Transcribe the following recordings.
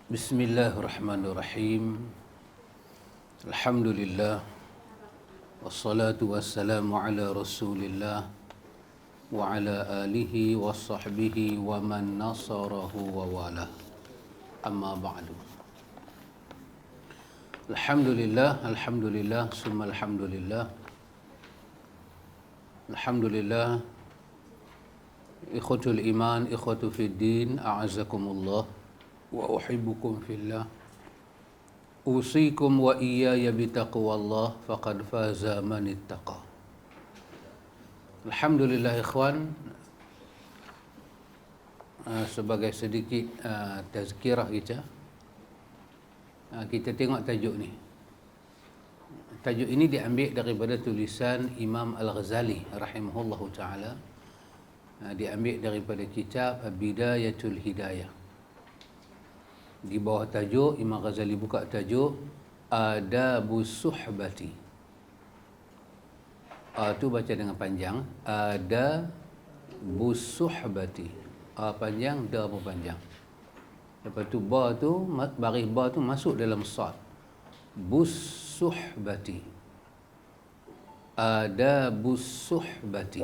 Bismillahirrahmanirrahim. Alhamdulillah. Wassalatu wassalamu ala Rasulillah wa ala alihi wa sahbihi wa man nasarahu wa wala. Amma ba'du. Alhamdulillah, summa alhamdulillah. Alhamdulillah. Ikhwatul iman, ikhwatu fid din, a'azakumullah wa uhibbukum fillah. Usikum wa iyaya bitaqwallah faqad faza man ittaqa. Alhamdulillah ikhwan, sebagai sedikit tazkirah kita tengok tajuk ni. Tajuk ini diambil daripada tulisan Imam Al-Ghazali rahimahullahu taala. Diambil daripada kitab Bidayatul Hidayah. Di bawah tajuk, Imam Ghazali buka tajuk Adabus Suhbati. Tu baca dengan panjang, Adabus Suhbati. Panjang, da pun panjang. Lepas tu ba tu, baris ba tu masuk dalam sad. Bus Suhbati. Adabus Suhbati.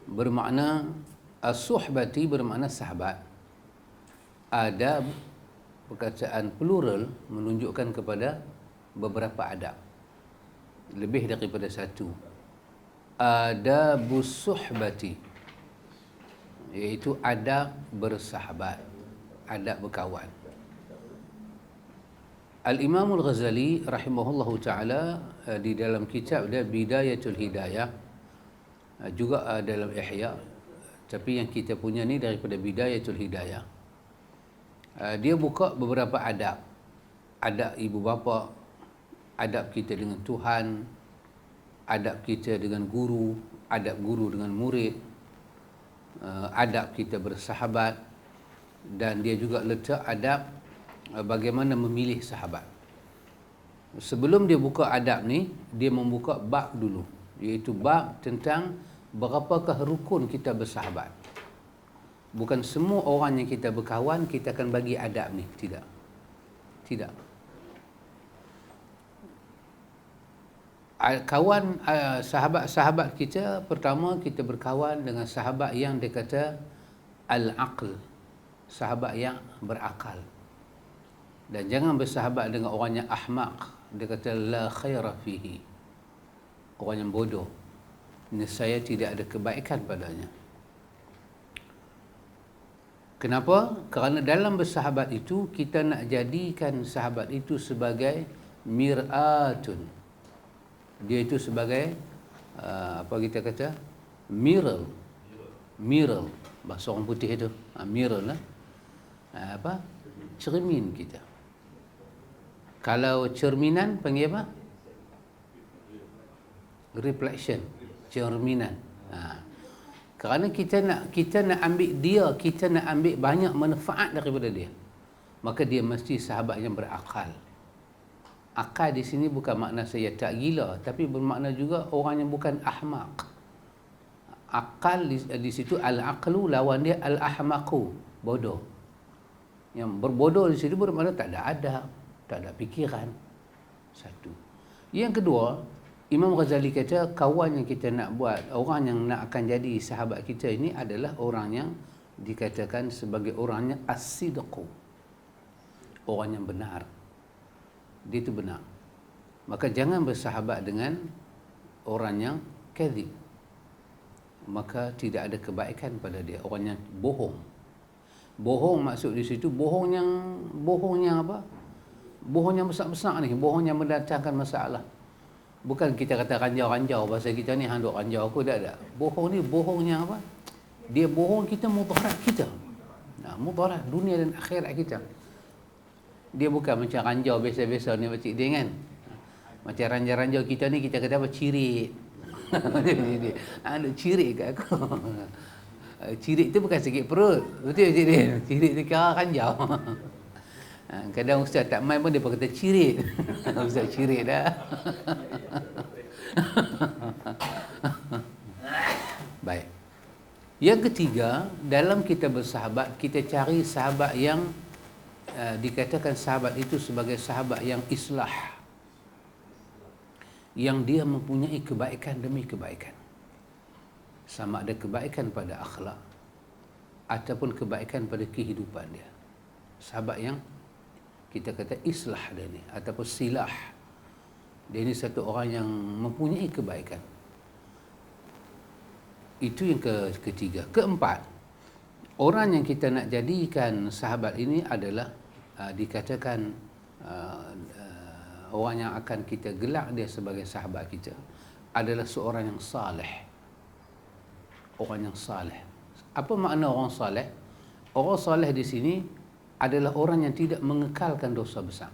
Bermakna as-suhbati bermakna sahabat. Adab, perkataan plural, menunjukkan kepada beberapa adab, lebih daripada satu. Adabus suhbati, iaitu adab bersahabat, adab berkawan. Al-Imam Al-Ghazali rahimahullahu ta'ala di dalam kitab dia Bidayatul Hidayah, juga dalam Ihya, tapi yang kita punya ni daripada Bidayatul Hidayah. Dia buka beberapa adab. Adab ibu bapa, adab kita dengan Tuhan, adab kita dengan guru, adab guru dengan murid, adab kita bersahabat, dan dia juga letak adab bagaimana memilih sahabat. Sebelum dia buka adab ni, dia membuka bab dulu, iaitu bab tentang berapakah rukun kita bersahabat. Bukan semua orang yang kita berkawan kita akan bagi adab ni, tidak. Kawan, sahabat-sahabat kita, pertama kita berkawan dengan sahabat yang dia kata al-aql, sahabat yang berakal. Dan jangan bersahabat dengan orang yang ahmaq, dia kata la khaira fihi, orang yang bodoh, nescaya tidak ada kebaikan padanya. Kenapa? Kerana dalam bersahabat itu kita nak jadikan sahabat itu sebagai mir'atun. Dia itu sebagai apa kita kata? Mirror. Bahasa orang putih itu. Mirror lah. Cermin kita. Kalau cerminan panggil apa? Reflection. Cerminan. Kerana kita nak ambil dia, kita nak ambil banyak manfaat daripada dia, maka dia mesti sahabat yang berakal. Akal di sini bukan makna saya tak gila, tapi bermakna juga orang yang bukan ahmaq. Akal di situ, al-aqlu lawan dia al-ahmaqu, bodoh. Yang berbodoh di situ bermakna tak ada adab, tak ada fikiran. Satu. Yang kedua, Imam Ghazali kata kawan yang kita nak buat, orang yang nak akan jadi sahabat kita ini adalah orang yang dikatakan sebagai orangnya as-sidqu, orang yang benar. Dia itu benar. Maka jangan bersahabat dengan orang yang kadhib, maka tidak ada kebaikan pada dia. Orang yang bohong. Bohong maksud di situ bohong yang apa? Bohong yang besar-besar ni, bohong yang mendatangkan masalah. Bukan kita kata ranjau-ranjau, bahasa kita ni handuk ranjau aku, tak ada. Bohong ni bohongnya apa? Dia bohong kita mudarat kita. Mudarat dunia dan akhirat kita. Dia bukan macam ranjau biasa-biasa ni pakcik dia kan. Macam ranjau-ranjau kita ni kita kata apa? Cirit. Ada cirit kat aku. Cirit tu bukan sakit perut. Betul pakcik dia? Cirit tu kira ranjau. Kadang ustaz tak main pun dia kata cirit. Ustaz cirit dah. Baik. Yang ketiga, dalam kita bersahabat, kita cari sahabat yang dikatakan sahabat itu sebagai sahabat yang islah, yang dia mempunyai kebaikan demi kebaikan, sama ada kebaikan pada akhlak ataupun kebaikan pada kehidupan dia. Sahabat yang kita kata islah dia ni, ataupun silah, dia ni satu orang yang mempunyai kebaikan. Itu yang ketiga. Keempat, orang yang kita nak jadikan sahabat ini adalah dikatakan orang yang akan kita gelak dia sebagai sahabat kita adalah seorang yang saleh. Orang yang saleh. Apa makna orang saleh? Orang saleh di sini adalah orang yang tidak mengekalkan dosa besar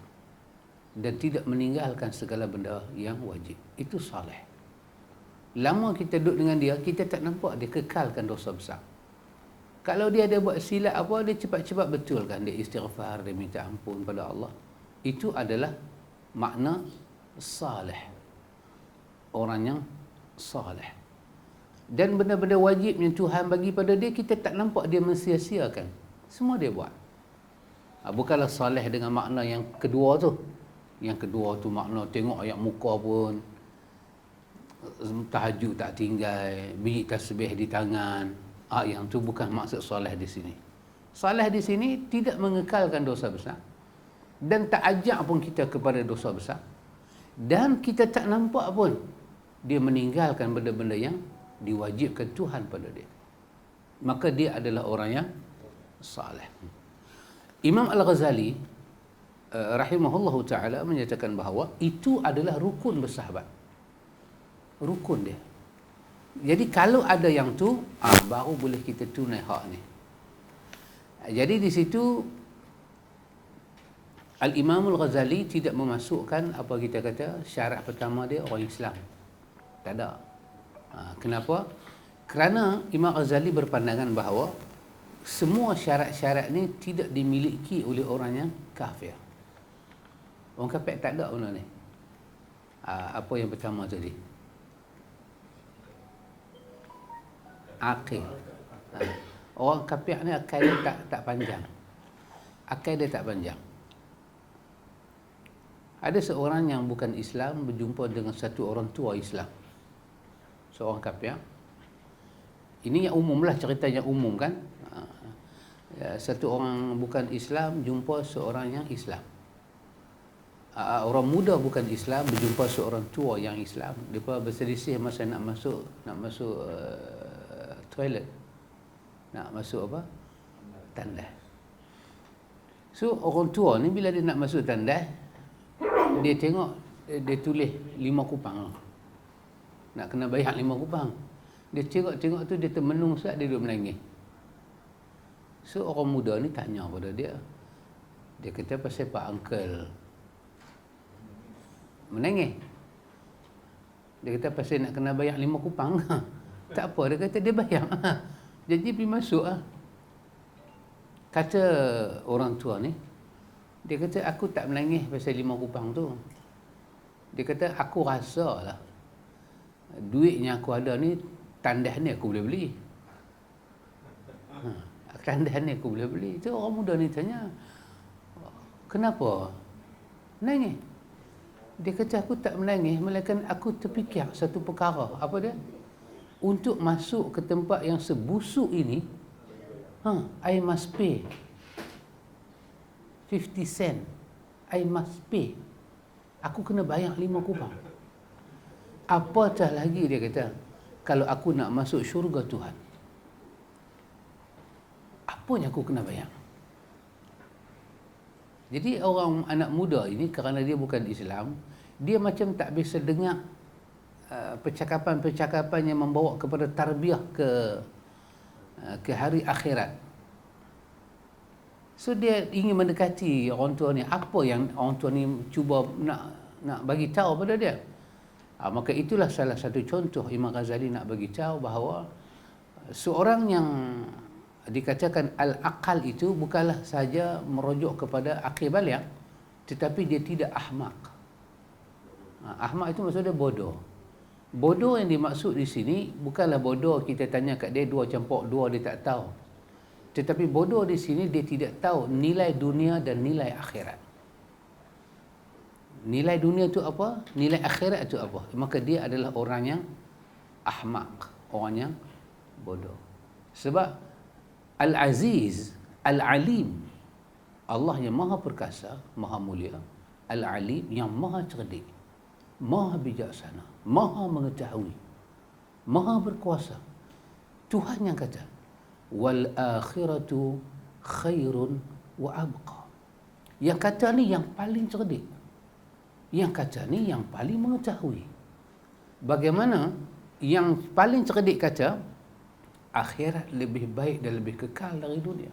dan tidak meninggalkan segala benda yang wajib. Itu saleh. Lama kita duduk dengan dia, kita tak nampak dia kekalkan dosa besar. Kalau dia ada buat silap apa, dia cepat-cepat betulkan, dia istighfar, dia minta ampun pada Allah. Itu adalah makna saleh. Orang yang saleh. Dan benda-benda wajib yang Tuhan bagi pada dia, kita tak nampak dia mensia-siakan. Semua dia buat. Bukanlah saleh dengan makna yang kedua tu. Yang kedua tu makna tengok ayat muka pun, tahajud tak tinggal, biji tasbih di tangan. Yang tu bukan maksud saleh di sini. Saleh di sini tidak mengekalkan dosa besar dan tak ajak pun kita kepada dosa besar, dan kita tak nampak pun dia meninggalkan benda-benda yang diwajibkan Tuhan pada dia. Maka dia adalah orang yang saleh. Imam Al-Ghazali rahimahullahu ta'ala menyatakan bahawa itu adalah rukun bersahabat. Rukun dia. Jadi kalau ada yang tu, baru boleh kita tunai hak ni. Jadi di situ Al-Imam Al-Ghazali tidak memasukkan apa kita kata syarat pertama dia orang Islam. Tak ada. Kenapa? Kerana Imam Al-Ghazali berpandangan bahawa semua syarat-syarat ni tidak dimiliki oleh orang yang kafir. Orang kafir tak ada benda ni. Apa yang pertama tadi? Akil. Orang kafir ni akal dia tak panjang. Akal dia tak panjang. Ada seorang yang bukan Islam berjumpa dengan satu orang tua Islam. Seorang kafir. Ini yang umum lah, cerita yang umum kan. Satu orang bukan Islam jumpa seorang yang Islam. Orang muda bukan Islam berjumpa seorang tua yang Islam. Mereka berselisih masa nak masuk toilet. Nak masuk apa? Tandas. So orang tua ni bila dia nak masuk tandas, dia tengok, dia tulis 5 kupang. Nak kena bayar 5 kupang. Dia tengok tu, dia termenung saat dia duduk menangis. So orang muda ni tanya pada dia. Dia kata, pasal Pak Uncle menangis. Dia kata, pasal nak kena bayar 5 kupang. Tak apa, dia kata dia bayar. Jadi pergi masuk lah. Kata orang tua ni, dia kata, aku tak menangis pasal 5 kupang tu. Dia kata, aku rasa lah duit yang aku ada ni, tandas ni aku boleh beli. Tandas ni aku boleh beli. Itu orang muda ni tanya, kenapa menangis? Dia kata, aku tak menangis, melainkan aku terfikir satu perkara. Apa dia? Untuk masuk ke tempat yang sebusuk ini, I must pay 50 sen. I must pay. Aku kena bayar 5 kupang. Apatah lagi dia kata, kalau aku nak masuk syurga Tuhan, apa yang aku kena bayar? Jadi orang anak muda ini, kerana dia bukan Islam, dia macam tak bisa dengar percakapan-percakapan yang membawa kepada tarbiyah ke hari akhirat. So dia ingin mendekati orang tua ni, apa yang orang tua ni cuba nak bagi tahu pada dia. Maka itulah salah satu contoh Imam Ghazali nak bagi tahu bahawa seorang yang dikatakan al-aqal itu bukanlah saja merujuk kepada akil baligh, tetapi dia tidak ahmak. Ahmak itu maksudnya bodoh. Bodoh yang dimaksud di sini bukanlah bodoh kita tanya kat dia 2 campur 2 dia tak tahu. Tetapi bodoh di sini dia tidak tahu nilai dunia dan nilai akhirat. Nilai dunia itu apa? Nilai akhirat itu apa? Maka dia adalah orang yang ahmaq, orang yang bodoh. Sebab Al-Aziz, Al-Alim, Allah yang maha perkasa, maha mulia, Al-Alim yang maha cerdik, maha bijaksana, maha mengetahui, maha berkuasa. Tuhan yang kata, wal akhiratu khairun wa abqa. Yang kata ni yang paling cerdik. Yang kata ni yang paling mengetahui. Bagaimana yang paling cerdik kata akhirat lebih baik dan lebih kekal dari dunia.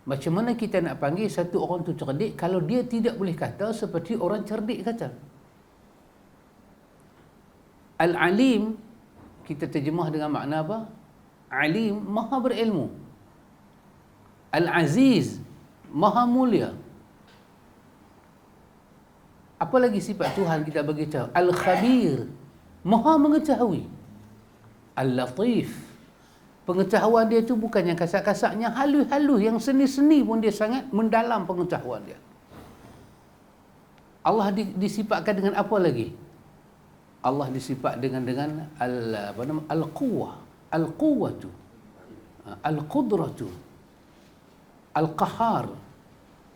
Macam mana kita nak panggil satu orang tu cerdik kalau dia tidak boleh kata seperti orang cerdik kata? Al-Alim kita terjemah dengan makna apa? Alim, maha berilmu. Al-Aziz, maha mulia. Apa lagi sifat Tuhan kita bagi tahu? Al-Khabir, maha mengetahui. Al-Latif, pengetahuan dia tu bukan yang kasar-kasarnya, halus-halus, yang seni-seni pun dia sangat mendalam pengetahuan dia. Allah disifatkan dengan apa lagi? Allah disifat dengan al-quwwah, al-quwwatu, al-qudratu, al-qahar,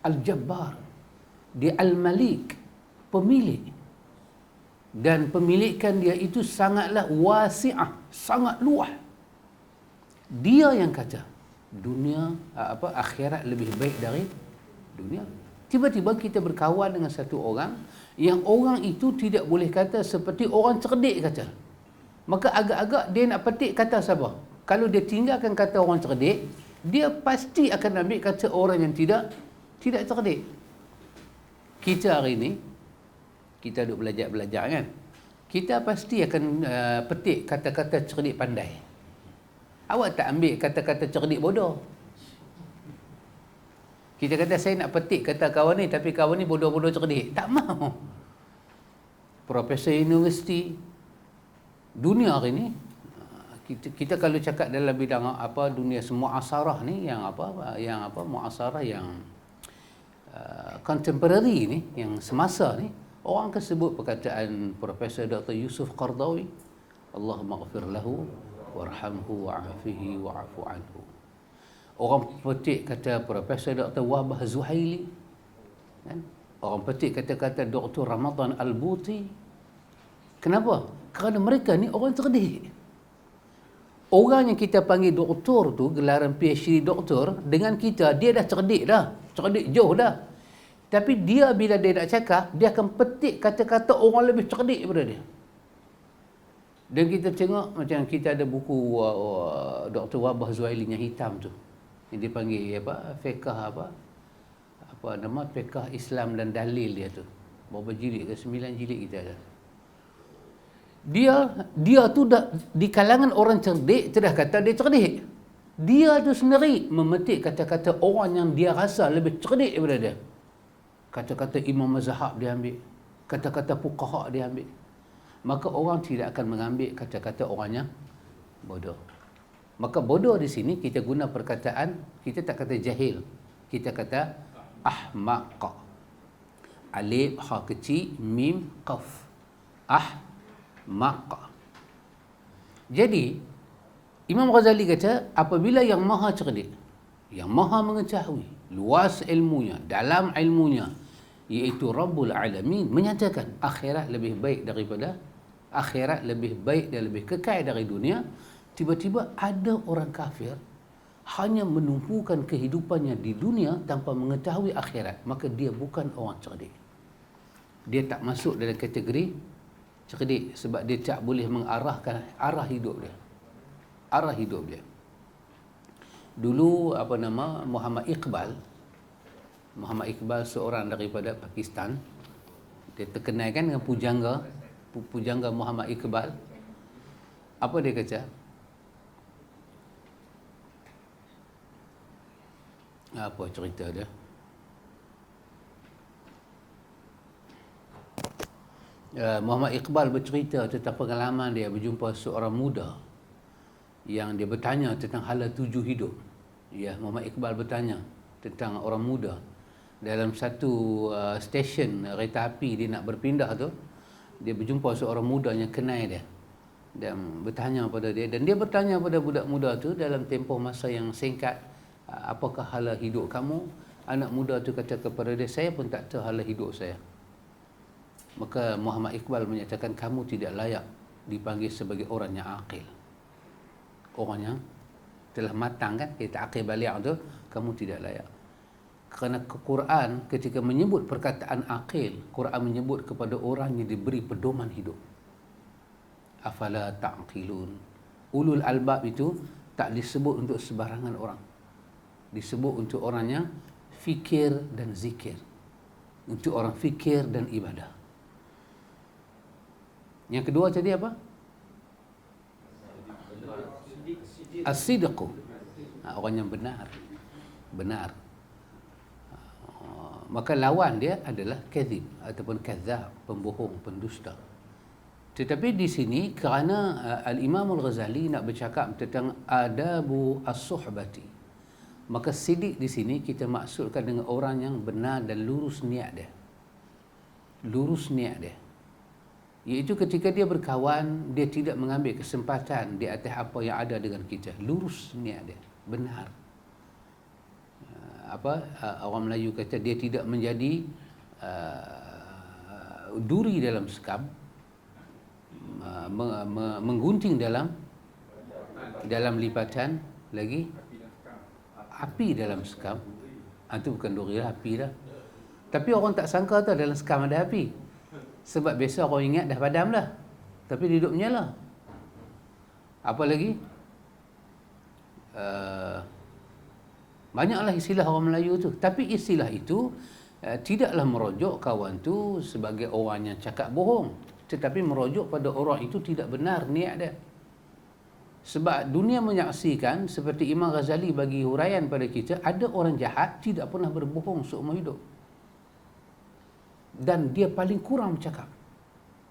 al-jabbar. Dia al-malik, pemilik. Dan pemilikan dia itu sangatlah wasi'ah, sangat luas. Dia yang kata dunia akhirat lebih baik dari dunia. Tiba-tiba kita berkawan dengan satu orang yang orang itu tidak boleh kata seperti orang cerdik kata. Maka agak-agak dia nak petik kata siapa? Kalau dia tinggalkan kata orang cerdik, dia pasti akan ambil kata orang yang tidak cerdik. Kita hari ini kita duk belajar kan. Kita pasti akan petik kata-kata cerdik pandai. Awak tak ambil kata-kata cerdik bodoh. Kita kata saya nak petik kata kawan ni tapi kawan ni bodoh-bodoh cerdik. Tak mau. Profesor universiti dunia hari ni kita kalau cakap dalam bidang apa dunia muasarah ni yang muasarah yang contemporary ni yang semasa ni orang akan sebut perkataan Profesor Dr. Yusuf Qaradawi, Allahumma ghafir lahu warhamhu wa'afihi wa'afu anhu. Orang petik kata Profesor Dr. Wahbah Zuhaili, kan? Orang petik kata-kata Dr. Ramadan Al-Buti. Kenapa? Kerana mereka ni orang cerdik. Orang yang kita panggil doktor tu, gelaran PhD doktor, dengan kita, dia dah cerdik dah. Cerdik jauh dah. Tapi dia bila dia nak cakap, dia akan petik kata-kata orang lebih cerdik daripada dia. Dan kita tengok macam kita ada buku Dr. Wahbah Zuhaili yang hitam tu. Yang dipanggil fiqh nama fiqh Islam dan dalil dia tu. Berapa jilid ke? 9 jilid kita ada. Dia tu dah di kalangan orang cerdik, tidak kata dia cerdik. Dia tu sendiri memetik kata-kata orang yang dia rasa lebih cerdik daripada dia. Kata-kata imam mazhab dia ambil, kata-kata fuqaha dia ambil. Maka orang tidak akan mengambil kata-kata orang yang bodoh. Maka bodoh di sini kita guna perkataan, kita tak kata jahil, kita kata ahmaq. Alif, ha kecil, mim, qaf. Ahmaq. Jadi Imam Ghazali kata apabila yang maha cerdik, yang maha mengetahui, luas ilmunya, dalam ilmunya, iaitu Rabbul Alamin, menyatakan akhirat lebih baik dan lebih kekal dari dunia, tiba-tiba ada orang kafir hanya menumpukan kehidupannya di dunia tanpa mengetahui akhirat, maka dia bukan orang cerdik. Dia tak masuk dalam kategori cerdik sebab dia tak boleh mengarahkan arah hidup dia. Dulu Muhammad Iqbal seorang daripada Pakistan, dia terkenal kan dengan pujangga Muhammad Iqbal. Apa dia kata? Apa cerita dia? Muhammad Iqbal bercerita tentang pengalaman dia berjumpa seorang muda yang dia bertanya tentang hala tuju hidup. Ya, Muhammad Iqbal bertanya tentang orang muda dalam satu stesen kereta api. Dia nak berpindah tu, dia berjumpa seorang muda yang kenal dia dan bertanya pada dia, dan dia bertanya pada budak muda tu dalam tempoh masa yang singkat, apakah hala hidup kamu? Anak muda tu kata kepada dia, saya pun tak tahu hala hidup saya. Maka Muhammad Iqbal menyatakan, kamu tidak layak dipanggil sebagai orang yang akil, orang yang telah matang, kan kita akil balik tu, kamu tidak layak. Kerana Quran ketika menyebut perkataan akil, Quran menyebut kepada orang yang diberi pedoman hidup. Afala ta'qilun. Ulul albab itu tak disebut untuk sebarangan orang, disebut untuk orang yang fikir dan zikir, untuk orang fikir dan ibadah. Yang kedua tadi apa? As-sidqu, orang yang benar. Maka lawan dia adalah kadzib ataupun kadzab, pembohong, pendusta. Tetapi di sini kerana Al-Imam Al-Ghazali nak bercakap tentang adabu as-suhbati, maka sidik di sini kita maksudkan dengan orang yang benar dan lurus niat dia. Lurus niat dia, iaitu ketika dia berkawan, dia tidak mengambil kesempatan di atas apa yang ada dengan kita. Lurus niat dia, benar. Orang Melayu kata dia tidak menjadi duri dalam sekam, menggunting dalam lipatan, lagi api dalam sekam. Itu bukan duri lah, api dah. Tapi orang tak sangka tu dalam sekam ada api, sebab biasa orang ingat dah padam dah, tapi dia duduk menyala. Apa lagi? Banyaklah istilah orang Melayu tu, tapi istilah itu tidaklah merujuk kawan tu sebagai orang yang cakap bohong, tetapi merujuk pada orang itu tidak benar niat dia. Sebab dunia menyaksikan, seperti Imam Ghazali bagi huraian pada kita, ada orang jahat tidak pernah berbohong seumur hidup, dan dia paling kurang bercakap,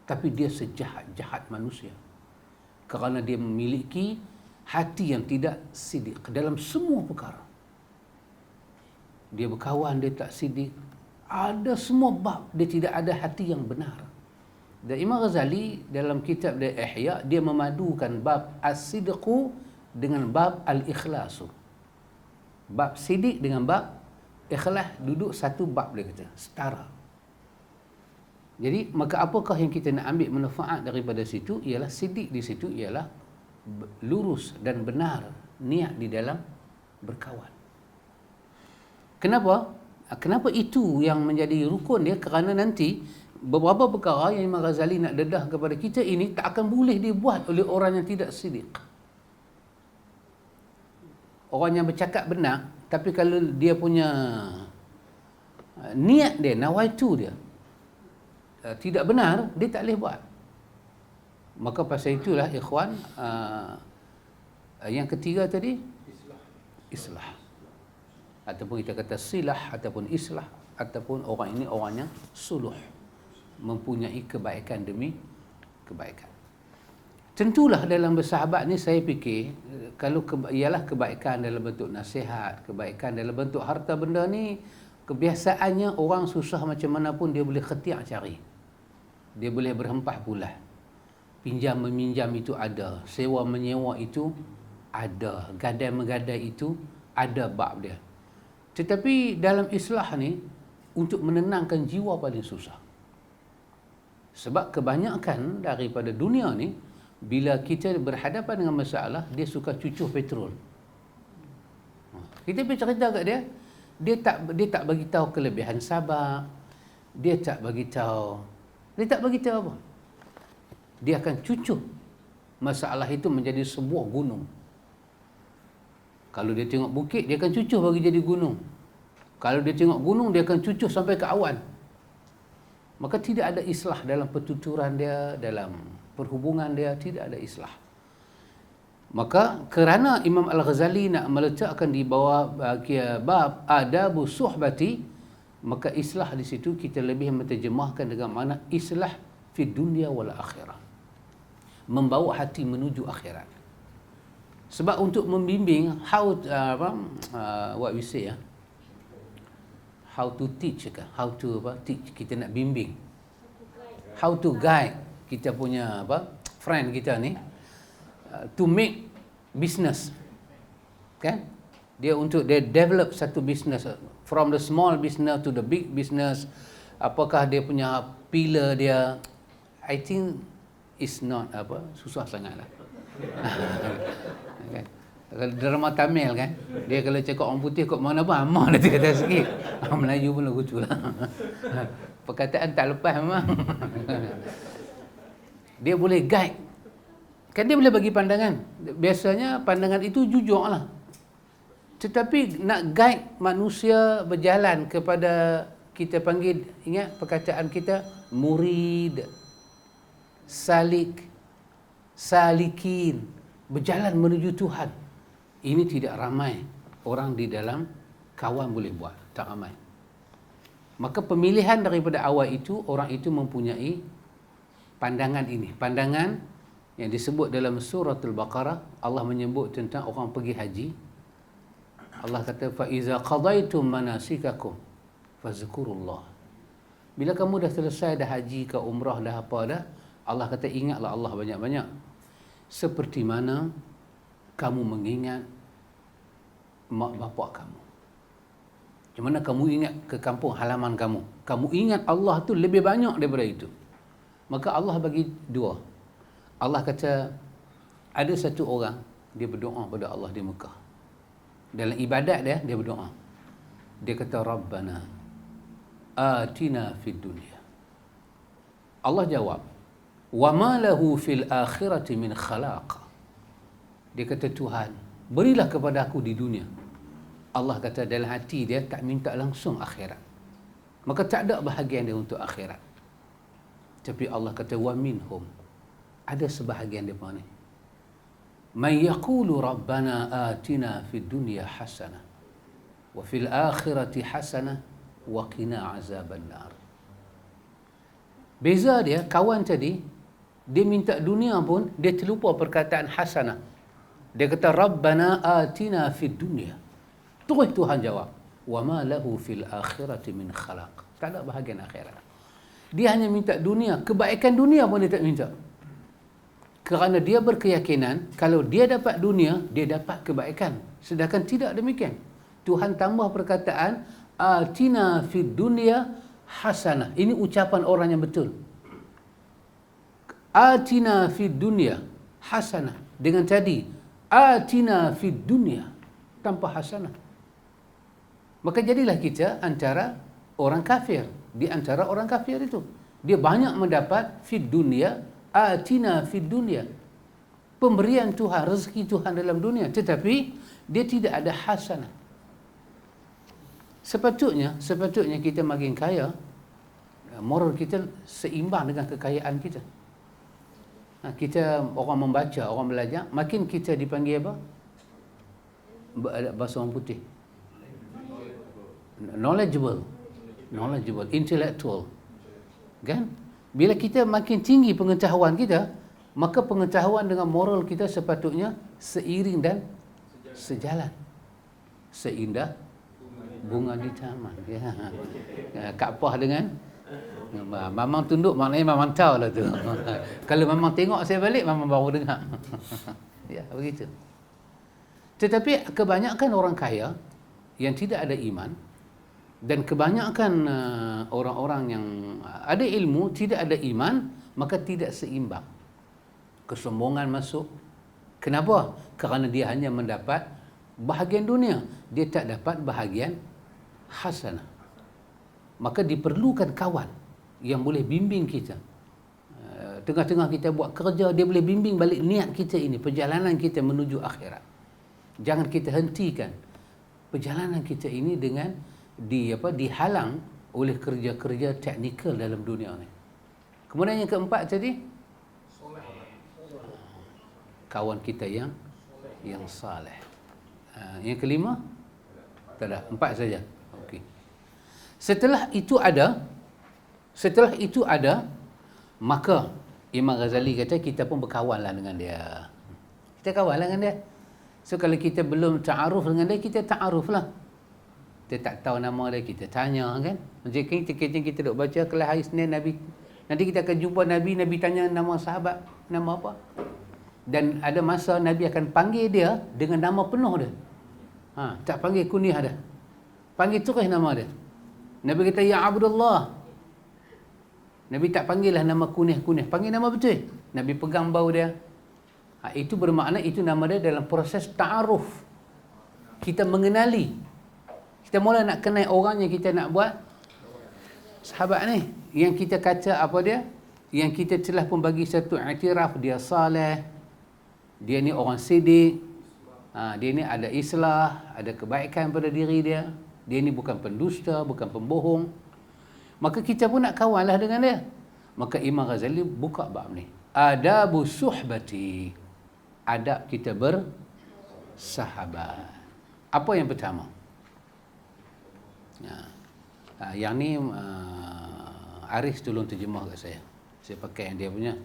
tapi dia sejahat-jahat manusia kerana dia memiliki hati yang tidak sidik dalam semua perkara. Dia berkawan, dia tak sidik, ada semua bab dia tidak ada hati yang benar. Dan Imam Ghazali dalam kitab dia Ihya, dia memadukan bab as-sidqu dengan bab al-ikhlasu. Bab sidik dengan bab ikhlas duduk satu bab, dia kata setara. Jadi maka apakah yang kita nak ambil manfaat daripada situ ialah sidik di situ ialah lurus dan benar niat di dalam berkawan. Kenapa? Kenapa itu yang menjadi rukun dia? Kerana nanti beberapa perkara yang Imam Ghazali nak dedah kepada kita ini tak akan boleh dibuat oleh orang yang tidak sidik. Orang yang bercakap benar, tapi kalau dia punya niat dia, nawaitu dia tidak benar, dia tak boleh buat. Maka pasal itulah ikhwan, yang ketiga tadi islah, ataupun kita kata silah ataupun islah, ataupun orang ini orang yang suluh, mempunyai kebaikan demi kebaikan. Tentulah dalam bersahabat ni saya fikir kalau ialah kebaikan dalam bentuk nasihat, kebaikan dalam bentuk harta benda ni, kebiasaannya orang susah macam mana pun dia boleh khetiak cari. Dia boleh berhempah pula. Pinjam meminjam itu ada, sewa menyewa itu ada, gadai menggadai itu ada bab dia. Tetapi dalam islah ni, untuk menenangkan jiwa paling susah. Sebab kebanyakan daripada dunia ni, bila kita berhadapan dengan masalah, dia suka cucuh petrol. Kita pergi cerita kat dia, dia tak bagi tahu kelebihan sabar, dia tak bagi tahu apa. Dia akan cucuh masalah itu menjadi sebuah gunung. Kalau dia tengok bukit, dia akan cucuh bagi jadi gunung. Kalau dia tengok gunung, dia akan cucuh sampai ke awan. Maka tidak ada islah dalam pertuturan dia, dalam perhubungan dia, tidak ada islah. Maka kerana Imam Al-Ghazali nak meletakkan di bawah bab adabu suhbati, maka islah di situ kita lebih menterjemahkan dengan makna islah fi dunia wal akhirah, membawa hati menuju akhirat. Sebab untuk membimbing, what we say, how to teach ke, teach, kita nak bimbing, how to guide kita punya friend kita ni to make business, kan? Dia develop satu business, from the small business to the big business. Apakah dia punya pillar dia, I think is not susah sangatlah. Kan? Kalau drama Tamil kan, dia kalau cakap orang putih kok mana amah dia kata sikit. Melayu pun lucu lah. Perkataan tak lepas memang. Dia boleh guide. Kan dia boleh bagi pandangan. Biasanya pandangan itu jujur lah. Tetapi nak guide manusia berjalan kepada, kita panggil, ingat perkataan kita, murid, salik, salikin, berjalan menuju Tuhan. Ini tidak ramai orang di dalam kawan boleh buat, tak ramai. Maka pemilihan daripada awal itu, orang itu mempunyai pandangan ini. Pandangan yang disebut dalam surah Al-Baqarah, Allah menyebut tentang orang pergi haji. Allah kata, فَإِذَا قَضَيْتُمْ مَنَاسِكَكُمْ فَذْكُرُوا اللَّهِ. Bila kamu dah selesai, dah haji ke umrah, dah apa dah, Allah kata, ingatlah Allah banyak-banyak. Seperti mana kamu mengingat mak bapak kamu. Macam mana kamu ingat ke kampung halaman kamu. Kamu ingat Allah tu lebih banyak daripada itu. Maka Allah bagi dua. Allah kata, ada satu orang, dia berdoa pada Allah di Mekah. Dalam ibadat dia berdoa. Dia kata, Rabbana atina fid dunya. Allah jawab, wa ma lahu fil akhirati min khalaq. Dia kata, Tuhan, berilah kepada aku di dunia. Allah kata dalam hati dia tak minta langsung akhirat. Maka tak ada bahagian dia untuk akhirat. Tapi Allah kata, wa minhum, ada sebahagian dia ni, man yaqulu rabbana atina fid dunya hasanah wa fil akhirati hasanah wa qina azaban nar. Beza dia, kawan tadi, dia minta dunia pun, dia terlupa perkataan hasanah. Dia kata, Rabbana atina fid dunya. Terus Tuhan jawab, wa ma lahu fil akhirati min khalaq. Tak ada bahagian akhirat. Dia hanya minta dunia, kebaikan dunia pun dia tak minta. Kerana dia berkeyakinan, kalau dia dapat dunia, dia dapat kebaikan. Sedangkan tidak demikian. Tuhan tambah perkataan, atina fid dunya hasanah. Ini ucapan orang yang betul. Atina fid dunya hasanah. Dengan tadi, atina fid dunya tanpa hasanah. Maka jadilah kita antara orang kafir. Di antara orang kafir itu, dia banyak mendapat fid dunya, atina fid dunya, pemberian Tuhan, rezeki Tuhan dalam dunia, tetapi dia tidak ada hasanah. Sepatutnya kita makin kaya, moral kita seimbang dengan kekayaan kita. Kita orang membaca, orang belajar, makin kita dipanggil apa? Bahasa orang putih, knowledgeable, intellectual, kan? Bila kita makin tinggi pengetahuan kita, maka pengetahuan dengan moral kita sepatutnya seiring dan sejalan. Seindah bunga di taman. Ya. Kaabah dengan mamang tunduk, maknanya mamang tahu lah tu. Kalau mamang tengok saya balik, mamang baru dengar. Ya, begitu. Tetapi kebanyakan orang kaya yang tidak ada iman, dan kebanyakan orang-orang yang ada ilmu tidak ada iman, maka tidak seimbang. Kesombongan masuk. Kenapa? Kerana dia hanya mendapat bahagian dunia, dia tak dapat bahagian hasanah. Maka diperlukan kawan yang boleh bimbing kita. Tengah-tengah kita buat kerja, dia boleh bimbing balik niat kita ini, perjalanan kita menuju akhirat. Jangan kita hentikan perjalanan kita ini dengan dihalang oleh kerja-kerja teknikal dalam dunia ni. Kemudian yang keempat tadi, kawan kita yang saleh. Yang kelima, tak ada, 4 saja. Okey. Setelah itu ada, maka Imam Ghazali kata kita pun berkawanlah dengan dia. Kita kawanlah dengan dia. So kalau kita belum ta'aruf dengan dia, kita ta'aruf lah. Kita tak tahu nama dia, kita tanya kan. Macam kita duk baca kelas hari Senin Nabi. Nanti kita akan jumpa Nabi tanya nama sahabat, nama apa. Dan ada masa Nabi akan panggil dia dengan nama penuh dia. Tak panggil kunyah dia. Panggil terus nama dia. Nabi kata, Ya Abdullah. Nabi tak panggil lah nama kunyah. Panggil nama betul. Nabi pegang bau dia. Itu bermakna itu nama dia dalam proses ta'aruf. Kita mengenali. Kita mula nak kenal orang yang kita nak buat sahabat ni. Yang kita kata apa dia? Yang kita telah pun bagi satu iktiraf dia saleh. Dia ni orang sidik. Dia ni ada islah, ada kebaikan pada diri dia. Dia ni bukan pendusta, bukan pembohong. Maka kita pun nak kawan lah dengan dia. Maka Imam Ghazali buka bab ni. Adabu suhbati. Adab kita bersahabat. Apa yang pertama? Yang ni Aris tolong terjemah kat saya. Saya pakai yang dia punya.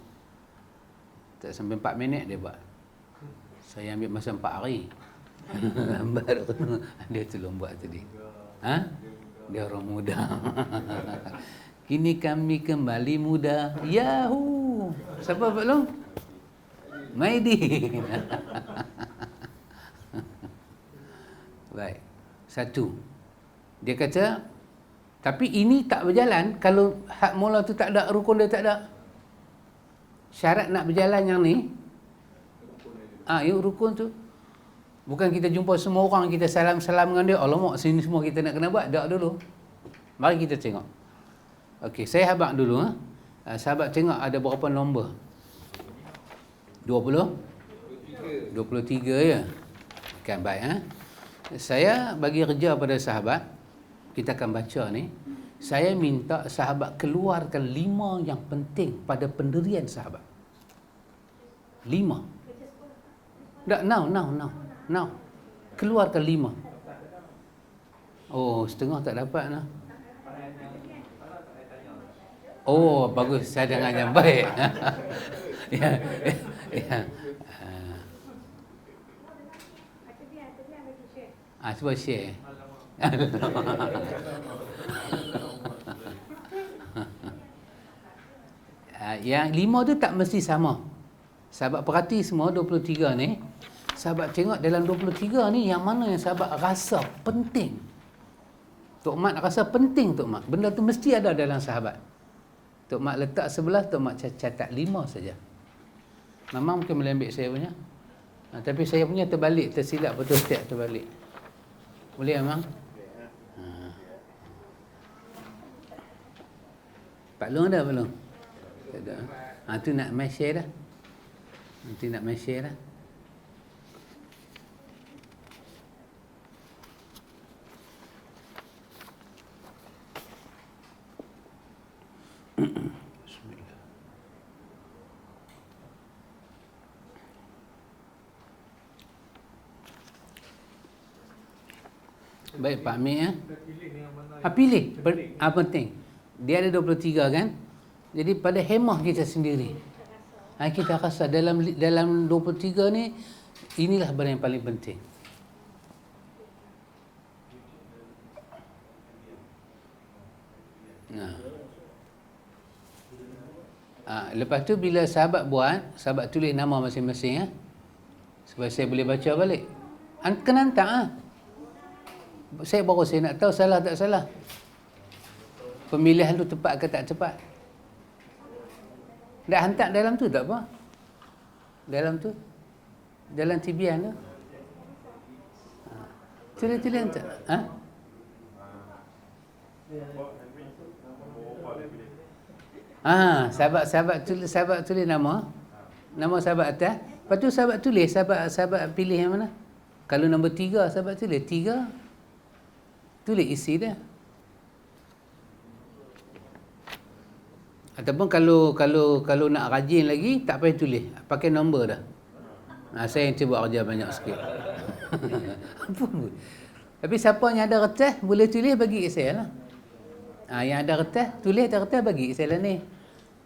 Tak sampai 4 minit dia buat. Saya ambil masa 4 hari. Lambat dia tolong buat tadi. Dia orang muda. Kini kami kembali muda. Yahoo. Siapa Pak Long? Maidin. Baik. Satu. Dia kata, tapi ini tak berjalan kalau hak mula tu tak ada, rukun dia tak ada. Syarat nak berjalan yang ni, rukun tu. Bukan kita jumpa semua orang, kita salam-salam dengan dia. Alamak, sini semua kita nak kena buat. Tak dulu. Mari kita tengok. Okey, saya habaq dulu. Sahabat tengok ada berapa nombor? 23 ya. Kan baik. Saya bagi kerja pada sahabat. Kita akan baca ni. Saya minta sahabat keluarkan 5 yang penting pada pendirian sahabat. 5. Tak, now. Keluarkan 5. Oh, setengah tak dapat lah. Oh, bagus. Saya dengar yang baik. Ya. Cuba share. Yang 5 tu tak mesti sama. Sahabat perhati semua 23 ni. Sahabat tengok dalam 23 ni yang mana yang sahabat rasa penting. Tok Mat rasa penting Tok Mat. Benda tu mesti ada dalam sahabat. Tok Mat letak sebelah, Tok Mat catat 5 saja. Memang mungkin boleh ambil saya punya. Tapi saya punya terbalik, tersilap betul setiap terbalik. Boleh Amang? Pak Long dah belum? Tak ada. Tu nak main share dah. Nanti nak main share dah. Bismillah. Baik Pak Amir ya. Pilih. Penting. Dia ada 23 kan? Jadi pada hemah kita sendiri. Kita rasa dalam 23 ni inilah benda yang paling penting. Lepas tu bila sahabat buat, sahabat tulis nama masing-masing supaya saya boleh baca balik. Kena hantar saya nak tahu salah tak salah. Pemilihan tu tepat ke tak tepat. Dah hantar dalam tu tak apa. Dalam tu. Dalam tibian tu. Tulis hantar. Sahabat tulis nama. Nama sahabat atas. Lepas tu sahabat tulis, sahabat pilih yang mana? Kalau nombor 3 sahabat tulis 3. Tulis isi dia. Ataupun kalau nak rajin lagi tak payah tulis, pakai nombor dah. Saya yang cuba kerja banyak sikit. Tapi siapa yang ada kertas boleh tulis bagi saya lah. Yang ada kertas tulis, tak kertas bagi saya lah ni.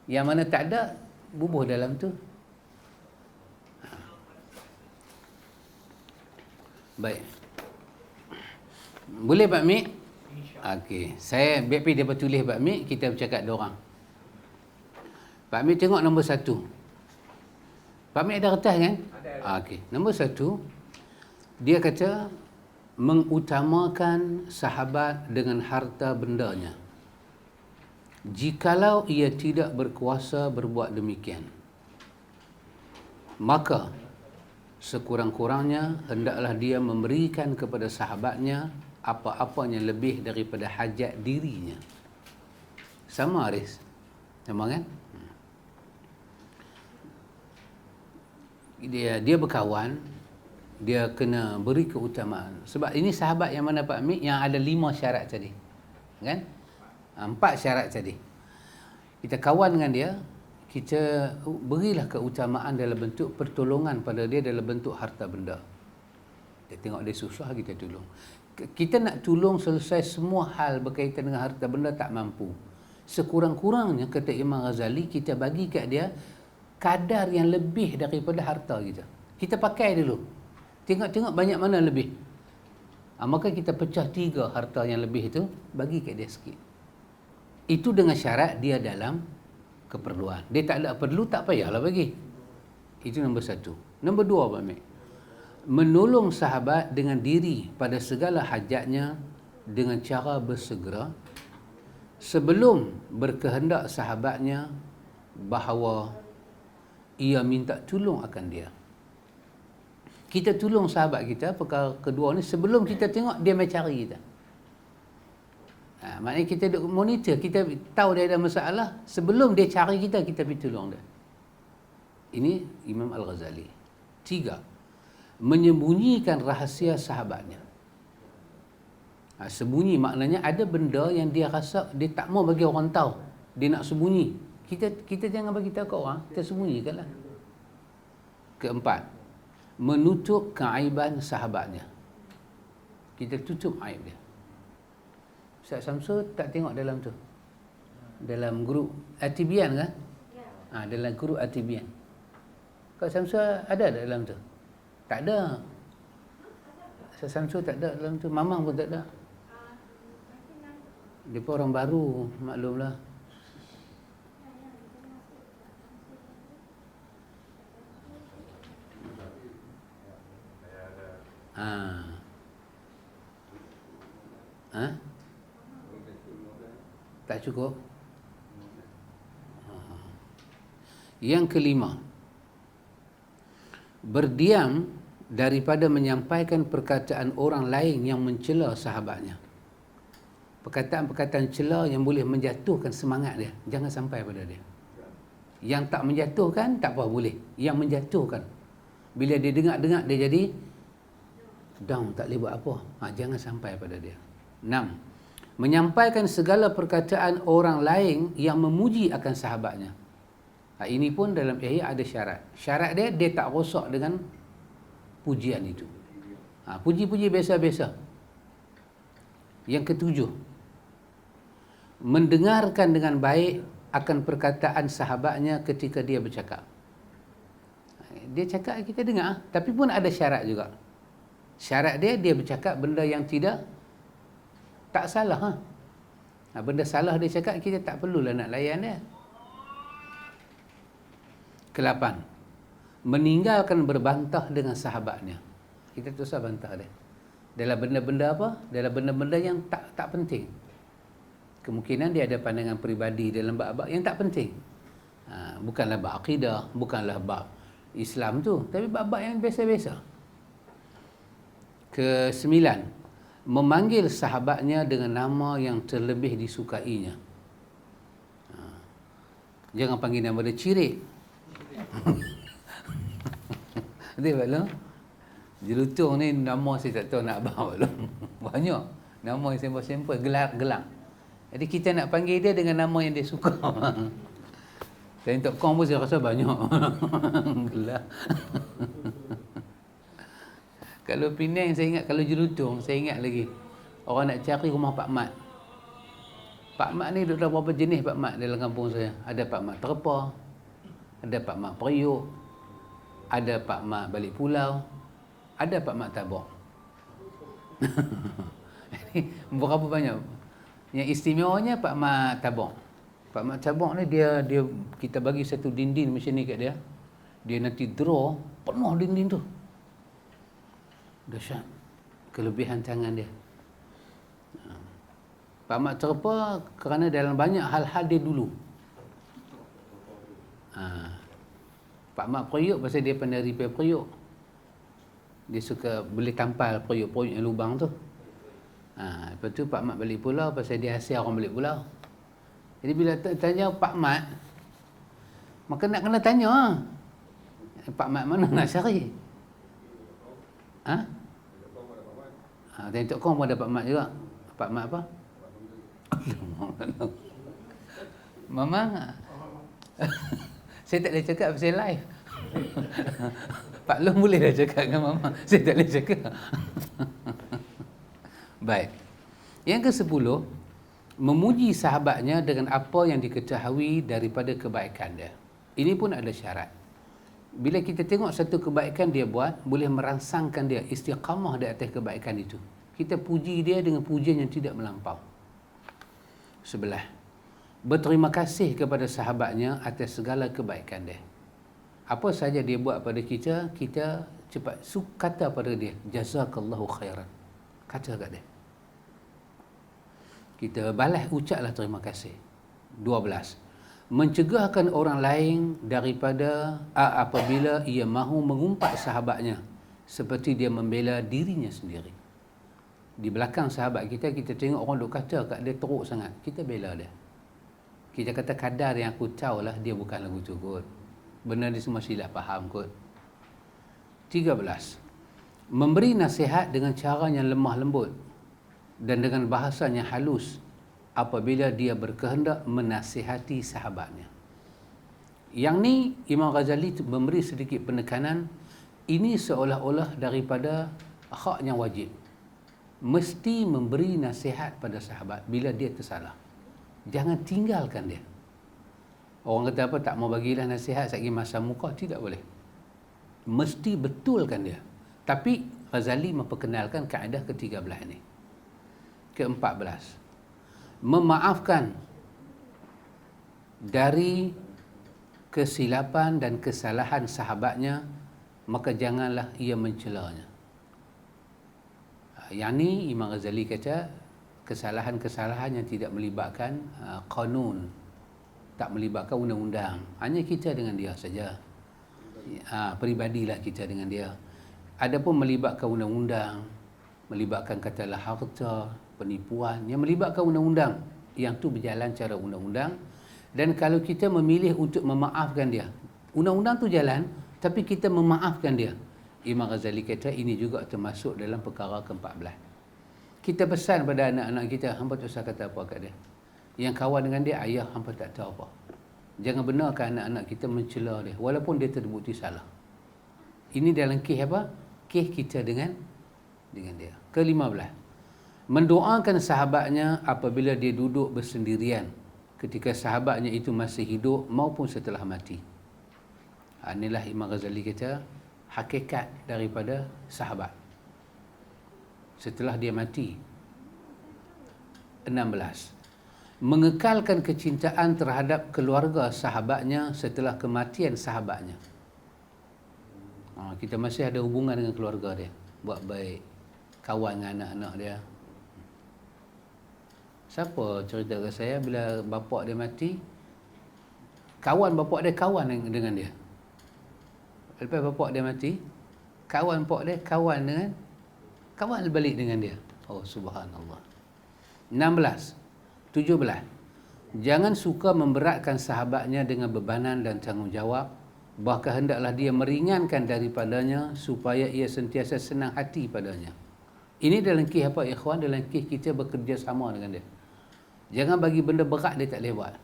Yang mana tak ada bubuh dalam tu. Baik. Boleh Pak Mik? Okey. Saya BP dia bertulis Pak Mik, kita bercakap dua orang. Pak Mik tengok nombor 1. Pak Mik ada kertas kan? Ada. Okey. Nombor 1, dia kata mengutamakan sahabat dengan harta bendanya. Jikalau ia tidak berkuasa berbuat demikian, maka sekurang-kurangnya hendaklah dia memberikan kepada sahabatnya apa-apanya lebih daripada hajat dirinya. Sama Aris? Sama kan? Dia berkawan, dia kena beri keutamaan. Sebab ini sahabat yang mana Pak Mik, yang ada 5 syarat tadi. Kan? 4 syarat tadi. Kita kawan dengan dia, kita berilah keutamaan dalam bentuk pertolongan pada dia dalam bentuk harta benda. Kita tengok dia susah, kita tolong. Kita nak tolong selesai semua hal berkaitan dengan harta benda tak mampu. Sekurang-kurangnya, kata Imam Ghazali, kita bagi kat dia kadar yang lebih daripada harta kita. Kita pakai dulu. Tengok-tengok banyak mana lebih. Maka kita pecah 3 harta yang lebih itu, bagi kat dia sikit. Itu dengan syarat dia dalam keperluan. Dia tak ada perlu, tak payahlah bagi. Itu nombor 1. Nombor 2 Pak Mek, menolong sahabat dengan diri pada segala hajatnya dengan cara bersegera sebelum berkehendak sahabatnya bahawa ia minta tolong akan dia. Kita tolong sahabat kita, perkara kedua ni, sebelum kita tengok dia mai cari kita. Maknanya kita duk monitor, kita tahu dia ada masalah, sebelum dia cari kita, kita pergi tolong dia. Ini Imam Al-Ghazali. 3, menyembunyikan rahsia sahabatnya. Sembunyi maknanya ada benda yang dia rasa dia tak mau bagi orang tahu, dia nak sembunyi. Kita jangan bagi tahu ke orang, kita sembunyikanlah. 4, menutup keaiban sahabatnya. Kita tutup aib dia. Ustaz Samsul tak tengok dalam tu, dalam grup Atibian kan? Ya. Dalam grup Atibian. Kak Samsul ada dalam tu? Tak ada. Ustaz Samsul tak ada dalam tu. Mamang pun tak ada. Dia pun orang baru, maklumlah. Tak cukup. Yang kelima, berdiam daripada menyampaikan perkataan orang lain yang mencela sahabatnya. Perkataan-perkataan cela yang boleh menjatuhkan semangat dia, jangan sampai pada dia. Yang tak menjatuhkan, tak apa boleh. Yang menjatuhkan, bila dia dengar-dengar dia jadi down, tak boleh buat apa. Jangan sampai pada dia. 6, menyampaikan segala perkataan orang lain yang memuji akan sahabatnya. Ini pun dalam Ihya ada syarat. Syarat dia tak rosak dengan pujian itu. Puji-puji biasa-biasa. Yang ke-7, mendengarkan dengan baik akan perkataan sahabatnya ketika dia bercakap. Dia cakap, kita dengar, tapi pun ada syarat juga. Syarat dia bercakap benda yang tak salah. Benda salah dia cakap, kita tak perlulah nak layan dia. Ke-8, meninggalkan berbantah dengan sahabatnya. Kita tak usah bantah dia. Dalam benda-benda apa? Dalam benda-benda yang tak penting. Kemungkinan dia ada pandangan peribadi dalam bab-bab yang tak penting. Bukanlah bab akidah, bukanlah bab Islam tu, tapi bab-bab yang biasa-biasa. Ke-9, memanggil sahabatnya dengan nama yang terlebih disukainya. Jangan panggil nama dia Cirik. Betul tak lo? Jelutung ni nama saya tak tahu nak bawa lo. Banyak nama yang sampel-sampel, gelang. Jadi kita nak panggil dia dengan nama yang dia suka. Saya Tok Kong pun saya rasa banyak. Gelang. Kalau Penang saya ingat, kalau Jelutung saya ingat lagi. Orang nak cari rumah Pak Mat. Pak Mat ni ada berapa jenis Pak Mat dalam kampung saya. Ada Pak Mat Terpa, ada Pak Mat Periuk, ada Pak Mat Balik Pulau, ada Pak Mat Tabok. Berapa banyak? Yang istimewanya Pak Mat Tabung. Pak Mat Tabung ni dia kita bagi satu dinding macam ni kat dia. Dia nanti draw penuh dinding tu. Dahsyat. Kelebihan tangan dia. Pak Mat terpa kerana dalam banyak hal-hal dia dulu. Pak Mat periuk pasal dia pandai repair periuk. Dia suka boleh tampal periuk-periuk yang lubang tu. Lepas tu Pak Mat balik pulau pasal dia hasil orang balik pulau. Jadi bila tanya Pak Mat, maka nak kena tanya Pak Mat mana nak cari? Tanya Tok Kong pun ada Pak Mat juga. Pak Mat apa? Mama. Saya tak boleh cakap pasal live. Pak Long boleh dah cakap dengan Mama. Saya tak boleh cakap. Baik. Yang ke-10, memuji sahabatnya dengan apa yang diketahui daripada kebaikan dia. Ini pun ada syarat. Bila kita tengok satu kebaikan dia buat, boleh merangsangkan dia istiqamah di atas kebaikan itu. Kita puji dia dengan pujian yang tidak melampau. 11. Berterima kasih kepada sahabatnya atas segala kebaikan dia. Apa saja dia buat pada kita, kita cepat kata pada dia, jazakallahu khairan. Kata kat dia. Kita balas, ucaplah terima kasih. 12. Mencegahkan orang lain daripada apabila ia mahu mengumpat sahabatnya seperti dia membela dirinya sendiri. Di belakang sahabat kita, kita tengok orang duk kata kat dia teruk sangat, kita bela dia. Kita kata kadar yang aku tahu lah dia bukan lagu tu kot. Benda ni semua silap faham kot. 13. Memberi nasihat dengan cara yang lemah lembut dan dengan bahasa yang halus apabila dia berkehendak menasihati sahabatnya. Yang ni Imam Ghazali memberi sedikit penekanan, ini seolah-olah daripada hak yang wajib. Mesti memberi nasihat pada sahabat bila dia tersalah. Jangan tinggalkan dia. Orang kata apa, tak mau bagilah nasihat, saya pergi masam muka, tidak boleh. Mesti betulkan dia. Tapi Ghazali memperkenalkan kaedah ke-13 ini. Ke-14. Memaafkan dari kesilapan dan kesalahan sahabatnya, maka janganlah ia mencelanya. Yang ni Imam Ghazali kata kesalahan-kesalahan yang tidak melibatkan kanun, tak melibatkan undang-undang, hanya kita dengan dia saja. Peribadilah kita dengan dia. Adapun melibatkan undang-undang, melibatkan katalah harta, penipuan, yang melibatkan undang-undang, yang tu berjalan cara undang-undang. Dan kalau kita memilih untuk memaafkan dia, undang-undang tu jalan, tapi kita memaafkan dia, Imam Ghazali kata ini juga termasuk dalam perkara ke-14. Kita pesan pada anak-anak kita, hampa tak usah kata apa kat dia. Yang kawan dengan dia, ayah hampa tak tahu apa. Jangan benarkan anak-anak kita mencela dia, walaupun dia terbukti salah. Ini dalam kes apa? Kes kita dengan dia. Ke-15. Mendoakan sahabatnya apabila dia duduk bersendirian ketika sahabatnya itu masih hidup maupun setelah mati. Inilah Imam Ghazali kata hakikat daripada sahabat setelah dia mati. 16. Mengekalkan kecintaan terhadap keluarga sahabatnya setelah kematian sahabatnya. Kita masih ada hubungan dengan keluarga dia, buat baik, kawan dengan anak-anak dia. Siapa cerita ke saya bila bapak dia mati, kawan bapak dia kawan dengan dia. Lepas bapak dia mati, kawan bapak dia kawan balik dengan dia. Oh subhanallah. 16. 17. Jangan suka memberatkan sahabatnya dengan bebanan dan tanggungjawab, bahkan hendaklah dia meringankan daripadanya supaya ia sentiasa senang hati padanya. Ini dalam kes apa ikhwan? Dalam kes kita bekerjasama dengan dia. Jangan bagi benda berat dia tak boleh buat.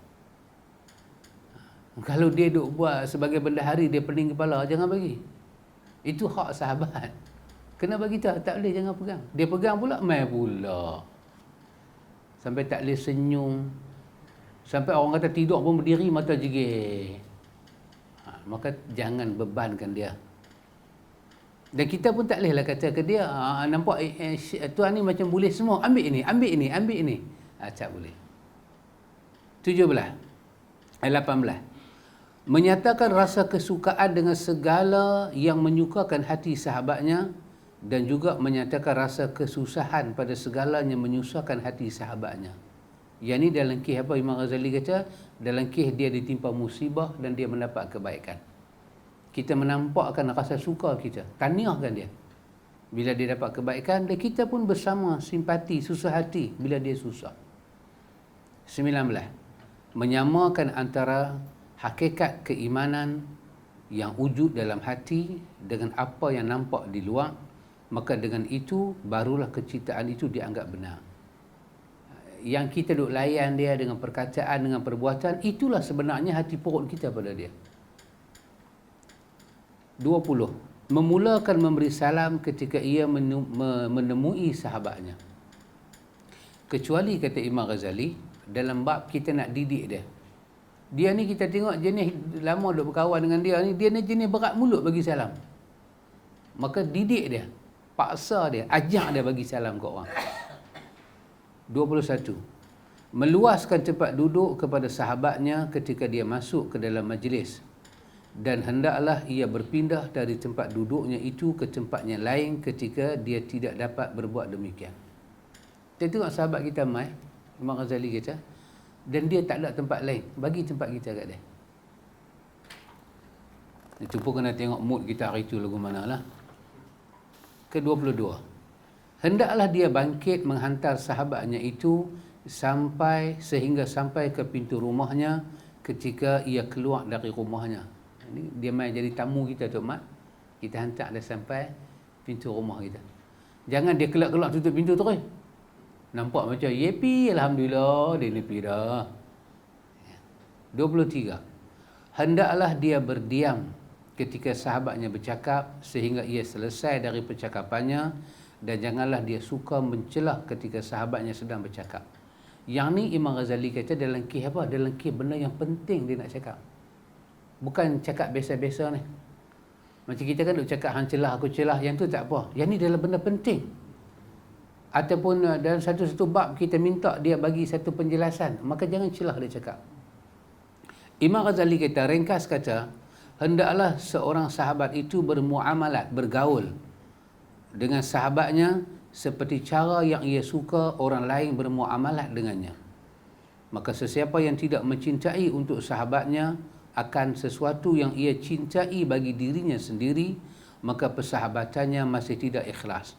Kalau dia duk buat sebagai benda hari, dia pening kepala, jangan bagi. Itu hak sahabat. Kena bagi tak boleh, jangan pegang. Dia pegang pula, main pula. Sampai tak boleh senyum. Sampai orang kata tidur pun berdiri, mata jegir. Maka jangan bebankan dia. Dan kita pun tak bolehlah kata ke dia, nampak tuan ni macam boleh semua, ambil ini, ambil ini, ambil ini. Tak boleh. 18. Menyatakan rasa kesukaan dengan segala yang menyukakan hati sahabatnya, dan juga menyatakan rasa kesusahan pada segala yang menyusahkan hati sahabatnya. Yang ni dalam kes apa Imam Ghazali kata, dalam kes dia ditimpa musibah dan dia mendapat kebaikan. Kita menampakkan rasa suka kita, tahniahkan dia bila dia dapat kebaikan, dan kita pun bersama simpati, susah hati bila dia susah. 19. Menyamakan antara hakikat keimanan yang wujud dalam hati dengan apa yang nampak di luar, maka dengan itu barulah kecintaan itu dianggap benar. Yang kita duk layan dia dengan perkataan, dengan perbuatan, itulah sebenarnya hati perut kita pada dia. 20. Memulakan memberi salam ketika ia menemui sahabatnya. Kecuali, kata Imam Ghazali, dalam bab kita nak didik dia. Dia ni kita tengok jenis lama duk berkawan dengan dia ni jenis berat mulut bagi salam. Maka didik dia, paksa dia, ajak dia bagi salam ke orang. 21. Meluaskan tempat duduk kepada sahabatnya ketika dia masuk ke dalam majlis, dan hendaklah ia berpindah dari tempat duduknya itu ke tempatnya lain ketika dia tidak dapat berbuat demikian. Kita tengok sahabat kita Mai, Imam Ghazali kata, dan dia tak ada tempat lain, bagi tempat kita kat dia. Itu pun kena tengok mood kita hari itu lagu mana lah. Ke-22. Hendaklah dia bangkit menghantar sahabatnya itu sehingga sampai ke pintu rumahnya ketika ia keluar dari rumahnya. Ini dia mai jadi tamu kita, Tok Mat. Kita hantar dia sampai pintu rumah kita. Jangan dia kelak-kelak tutup pintu terus. Nampak macam yepi, alhamdulillah dia nepi dah. 23. Hendaklah dia berdiam ketika sahabatnya bercakap sehingga ia selesai dari percakapannya, dan janganlah dia suka mencelah ketika sahabatnya sedang bercakap. Yang ni Imam Ghazali kata dalam kes apa? Dalam kes benda yang penting dia nak cakap. Bukan cakap biasa-biasa ni. Macam kita kan duk cakap hang celah aku celah, yang tu tak apa. Yang ni dalam benda penting. Ataupun dalam satu-satu bab kita minta dia bagi satu penjelasan, maka jangan celah dia cakap. Imam Ghazali kata, ringkas kata, hendaklah seorang sahabat itu bermuamalat, bergaul dengan sahabatnya seperti cara yang ia suka orang lain bermuamalat dengannya. Maka sesiapa yang tidak mencintai untuk sahabatnya akan sesuatu yang ia cintai bagi dirinya sendiri, maka persahabatannya masih tidak ikhlas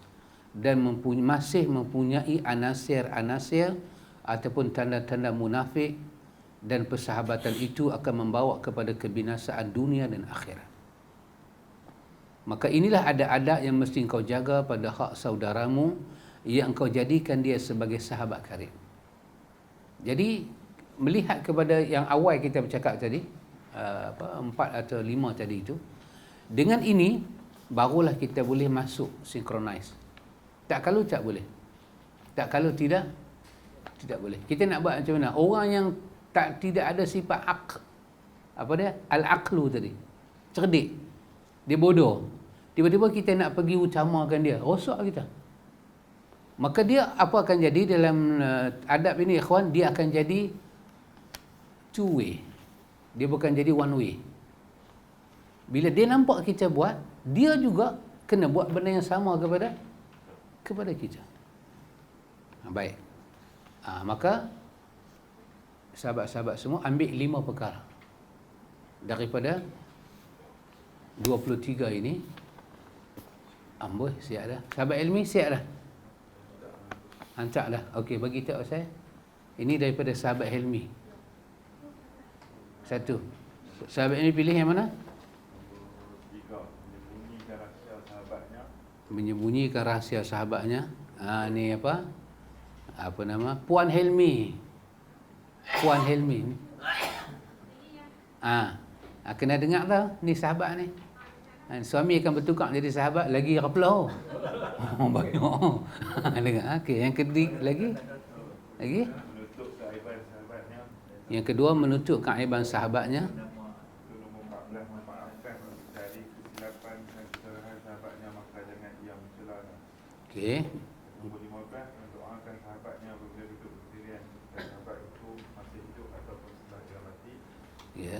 dan masih mempunyai anasir-anasir ataupun tanda-tanda munafik, dan persahabatan itu akan membawa kepada kebinasaan dunia dan akhirat. Maka inilah adab-adab yang mesti kau jaga pada hak saudaramu, yang kau jadikan dia sebagai sahabat karib. Jadi melihat kepada yang awal kita bercakap tadi, 4 atau 5 tadi itu, dengan ini barulah kita boleh masuk synchronize. Tak kalau tak boleh. Tak kalau tidak boleh. Kita nak buat macam mana? Orang yang tidak ada sifat al-aqlu tadi, cerdik, dia bodoh, tiba-tiba kita nak pergi utamakan dia, rosak kita. Maka dia apa akan jadi dalam adab ini ikhwan? Dia akan jadi two way, dia bukan jadi one way. Bila dia nampak kita buat, dia juga kena buat benda yang sama kepada kita. Baik. Maka sahabat-sahabat semua ambil 5 perkara daripada 23 ini. Amboi, siap dah. Sahabat ilmi siap dah. Hantar dah. Okey, bagi tahu saya. Ini daripada sahabat Helmi. 1. Sahabat ini pilih yang mana? Menyembunyikan rahsia sahabatnya. Menyembunyikan rahsia sahabatnya. Ni apa? Apa nama? Puan Helmi. Puan Helmi. Kena dengar tau. Ni sahabat ni. Suami akan bertukar jadi sahabat lagi raplau. Banyak. Dengar. Okey, yang ketiga lagi? Menutup keaiban sahabatnya. Yang kedua, menutup keaiban sahabatnya. Nombor 14, memaafkan dari kesilapan dan kesalahan sahabatnya, maka Okey. Nombor 15, mendoakan sahabatnya apabila duduk bersendirian. Dan sahabat itu masih hidup ataupun sudah dia mati. Ya.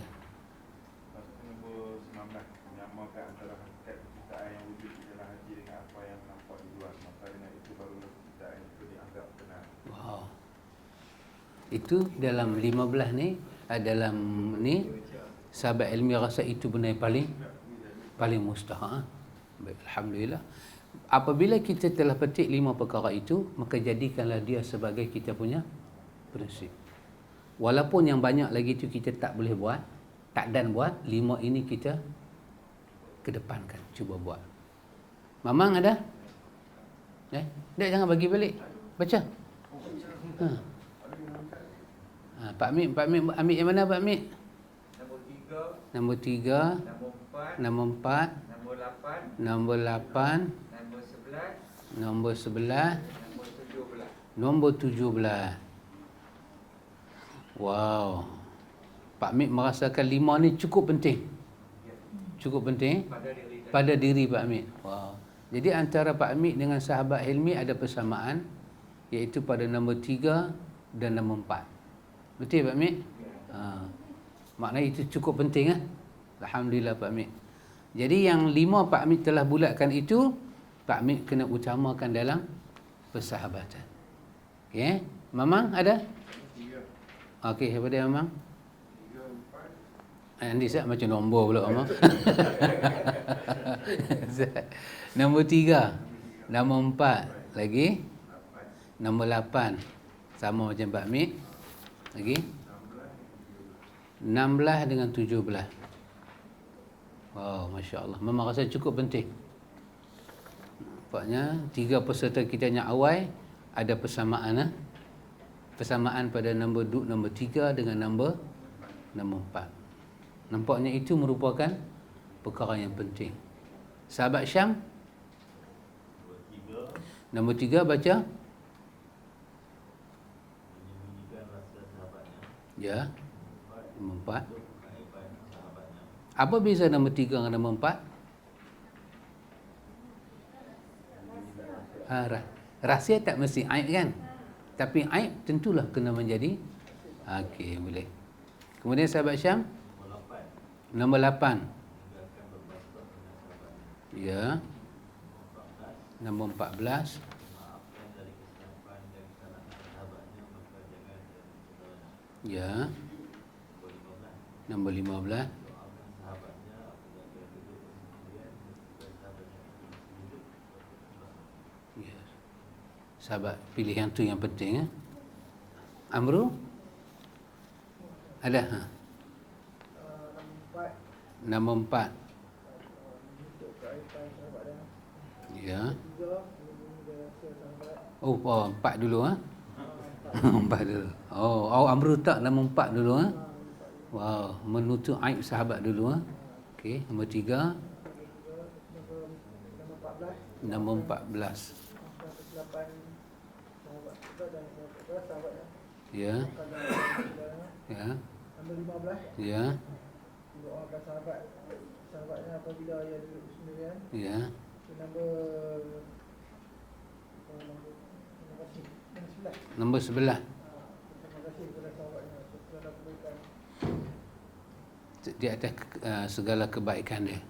Lepas tu nombor 19, menyamakan antara hakikat penciptaan yang wujud di dalam hati dengan apa yang nampak di luar. Maka dengan itu barulah penciptaan itu dianggap benar. Wow. Itu dalam 15 ni, dalam ni sahabat ilmiah rasa itu benda yang paling mustahil. Baik, alhamdulillah. Apabila kita telah petik 5 perkara itu, maka jadikanlah dia sebagai kita punya prinsip. Walaupun yang banyak lagi itu kita tak boleh buat, tak dan buat, 5 ini kita kedepankan, cuba buat. Mamang ada? Dah, jangan bagi balik. Baca. Pak Mik ambil yang mana Pak Mik? Nombor 3, nombor 4, nombor 8, nombor 11, nombor 17. Wow. Pak Mik merasakan 5 ni cukup penting. Cukup penting pada diri Pak Mik. Wow. Jadi antara Pak Mik dengan sahabat Hilmi ada persamaan, iaitu pada nombor 3 dan nombor 4. Betul Pak Mik? Maknanya itu cukup penting. Alhamdulillah Pak Mik. Jadi yang 5 Pak Mik telah bulatkan itu, Pak Mik kena utamakan dalam persahabatan. Okey, Mamang ada? Okey, apa dia Mamang? 3, 4. Nanti saya macam nombor pula Mamang. Nombor 3, nombor 4, lagi nombor 8. Sama macam Pak Mik. Lagi 16 dengan 17. Wow, Masya Allah. Memang rasa cukup penting. Nampaknya 3 peserta kita yang awal ada persamaan. Persamaan pada nombor 3 dengan nombor 4. Nampaknya itu merupakan perkara yang penting. Sahabat Syam, nombor 3 baca. Ya. Nombor 4. Apa beza nombor 3 dengan nombor 4? Rahsia tak mesti aib kan? Tapi aib tentulah kena menjadi. Okey, boleh. Kemudian sahabat Syam, nombor 8. Ya. Nombor 14. Ya. Nombor 15. Ya. Sahabat pilih yang tu yang penting. Amru? Ada? Nombor 4. Ya. Oh, 4 dulu 4 dulu. Oh, Amru tak nombor 4 dulu Wow, menutup aib sahabat dulu Okey, nombor 3. Nombor 14. Ya. Ya. Nombor 15. Ya. Doakan sahabatnya apabila ia duduk sendirian. Ya. Nombor 11. Terima kasih kepada sahabatnya segala kebaikan. Di atas segala kebaikan dia.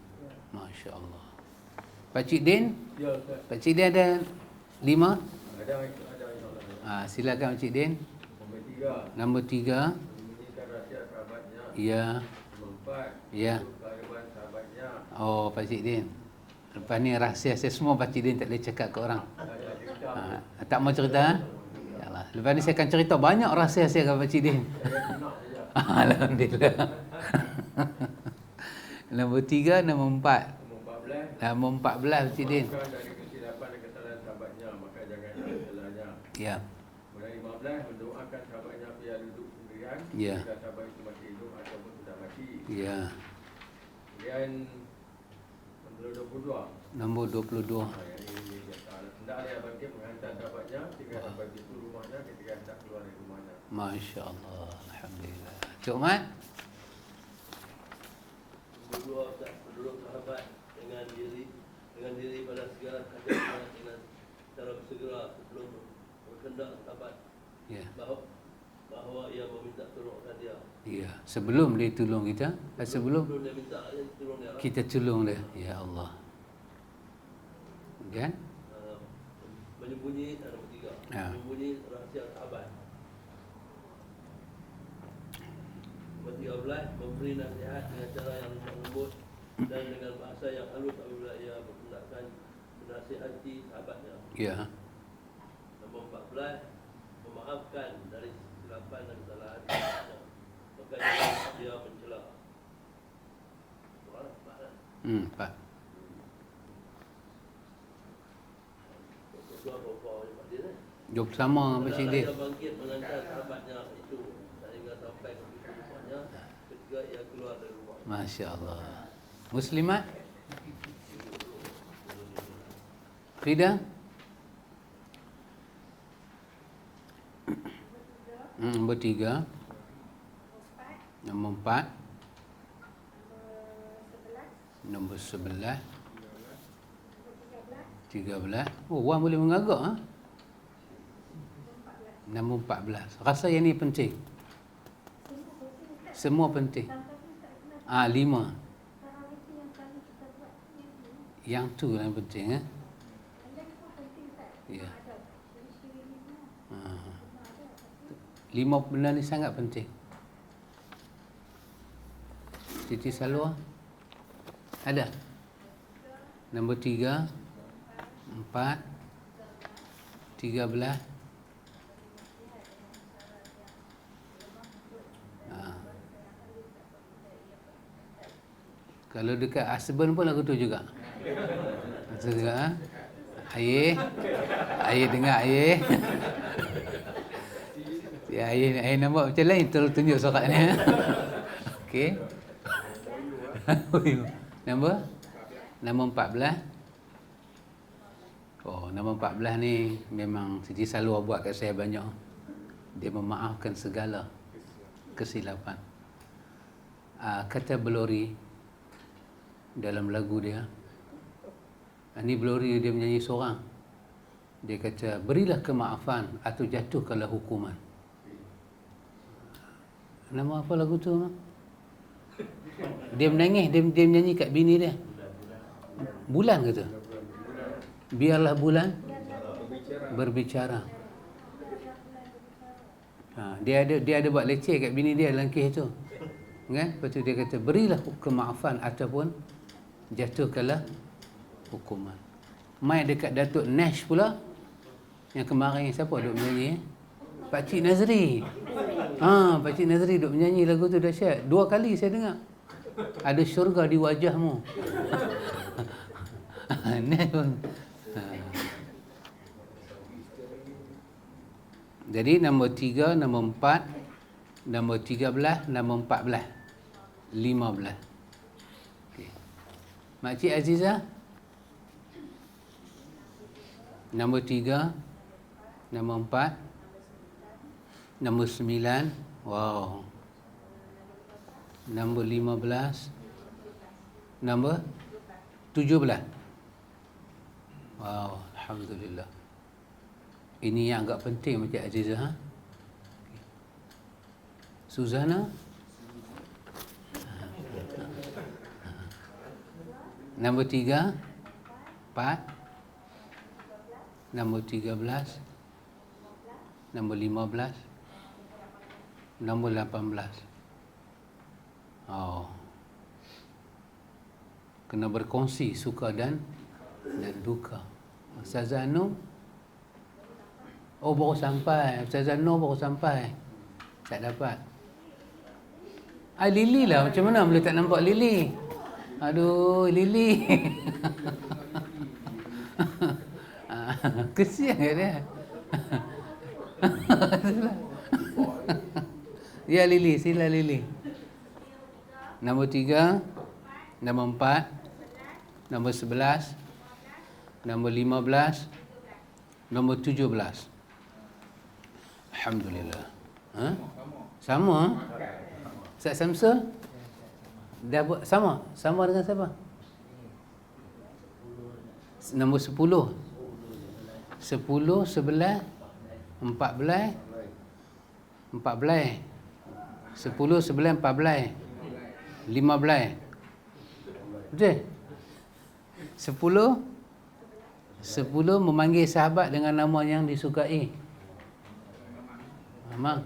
Masya Allah. Pak Cik Din? Ya, Ustaz. Pak Cik Din ada 5? Ada insyaAllah. Silakan Pak Cik Din. Nombor 3. Nombor 3. Menyembunyikan rahsia sahabatnya. Ya. Nombor 4. Ya. Keaiban sahabatnya. Oh, Pak Cik Din. Lepas ni rahsia saya semua Pak Cik Din tak boleh cakap ke orang. Tak mau cerita? Yalah. Lepas ni saya akan cerita banyak rahsia saya kepada Pak Cik Din. Alhamdulillah. Nombor 3, nombor 4. Nombor 14 Pak Cik Din. Bukan dari kesilapan dan kesalahan sahabatnya, maka jangan salahnya. Ya. Kemudian 15, mendoakan sahabatnya biar duduk sendirian. Ya. Jika sahabat itu masih hidup ataupun sudah mati. Ya. Kemudian nombor 22. Nombor 22. Yang ini hendaklah dia bangkit menghantar sahabatnya ketika sampai pintu rumahnya ketika hendak keluar dari rumahnya. Masya Allah. Alhamdulillah. Cik Mat? Berdua penduduk sahabat dengan diri pada segala hajat dengan Ya. bahawa ia meminta tolong akan dia. Ya, sebelum dia tolong kita, sebelum Sebelum dia minta tolong dia lah. kita tolong dia. Ya Allah. Kan? Menyembunyi nombor 3. Ya. Menyembunyi rahsia sahabat. Nombor 13, memberi nasihat dengan cara yang lemah lembut dan dengan bahasa yang halus apabila ia menggunakan menasihati sahabatnya. Ya. Nombor 14, memaafkan dari kesilapan dan kesalahan sahabatnya. Maka dia mencela. Soalan 4 lah. 4. Dua pokok yang dia ni. Jom sama apa sih dia? Dia bangkit mengantar sahabatnya itu sehingga sampai ke pintu rumahnya ketika ia keluar dari rumah. Masya Allah. Muslimat? Frida? Nombor 3. Nombor 4. Nombor 11. 13. Oh, orang boleh mengagak ha? Nombor 14. Rasa yang ni penting. Semua penting. 5. Yang tu yang penting eh. Ya. 5 benda ni sangat penting. Siti Salwa ada. Nombor 3, 4, 13. Kalau dekat husband pun lagu tu juga. Betul juga ha? Ayah dengar ayah. Ya, ayah nampak macam lain terus tunjuk sorak ni. Okey. Nombor 14. Oh, nombor 14 ni memang Siti Salwa buat kat saya banyak. Dia memaafkan segala kesilapan. Kata Belori dalam lagu dia. Ini Belori dia menyanyi seorang. Dia kata, berilah kemaafan atau jatuhkanlah hukuman. Nama apa lagu tu? Dia menangis, dia menyanyi kat bini dia. Bulan kata. Biarlah bulan berbicara. Dia ada buat leceh kat bini dia dalam kes tu. Kan? Lepas tu dia kata, berilah kemaafan ataupun jatuhkanlah hukuman. Mai dekat Datuk Nash pula. Yang kemarin siapa duk menyanyi? Pakcik Nazri. Pakcik Nazri duk menyanyi lagu tu dahsyat. 2 kali saya dengar. Ada syurga di wajahmu. Nash pun. Jadi nombor 3, nombor 4, nombor 13, nombor 14, 15. Okay. Makcik Azizah? Nombor 3, nombor 4, nombor 9, wow. Nombor 15, nombor 17. Wow, alhamdulillah. Ini yang agak penting Makcik Azizah. Ha? Okay. Suzana? Nombor 3, 4, nombor 13, nombor 15, nombor 18. Oh. Kena berkongsi suka dan duka. Ustazah Anum? Oh, baru sampai. Ustazah Anum baru sampai. Tak dapat. Lily lah. Macam mana boleh tak nampak Lily? Aduh, Lily. Kesian kat dia. Ya Lily, sila Lily. Nombor 3, nombor 4, nombor 11, nombor 15, nombor 17. Alhamdulillah. Sama? Ustaz Samsul? Dah buat sama? Sama dengan siapa? Nombor 10. 10, 11, 14, 4 belas. 10, 11, 14. 15. Betul? 10 memanggil sahabat dengan nama yang disukai. Memang.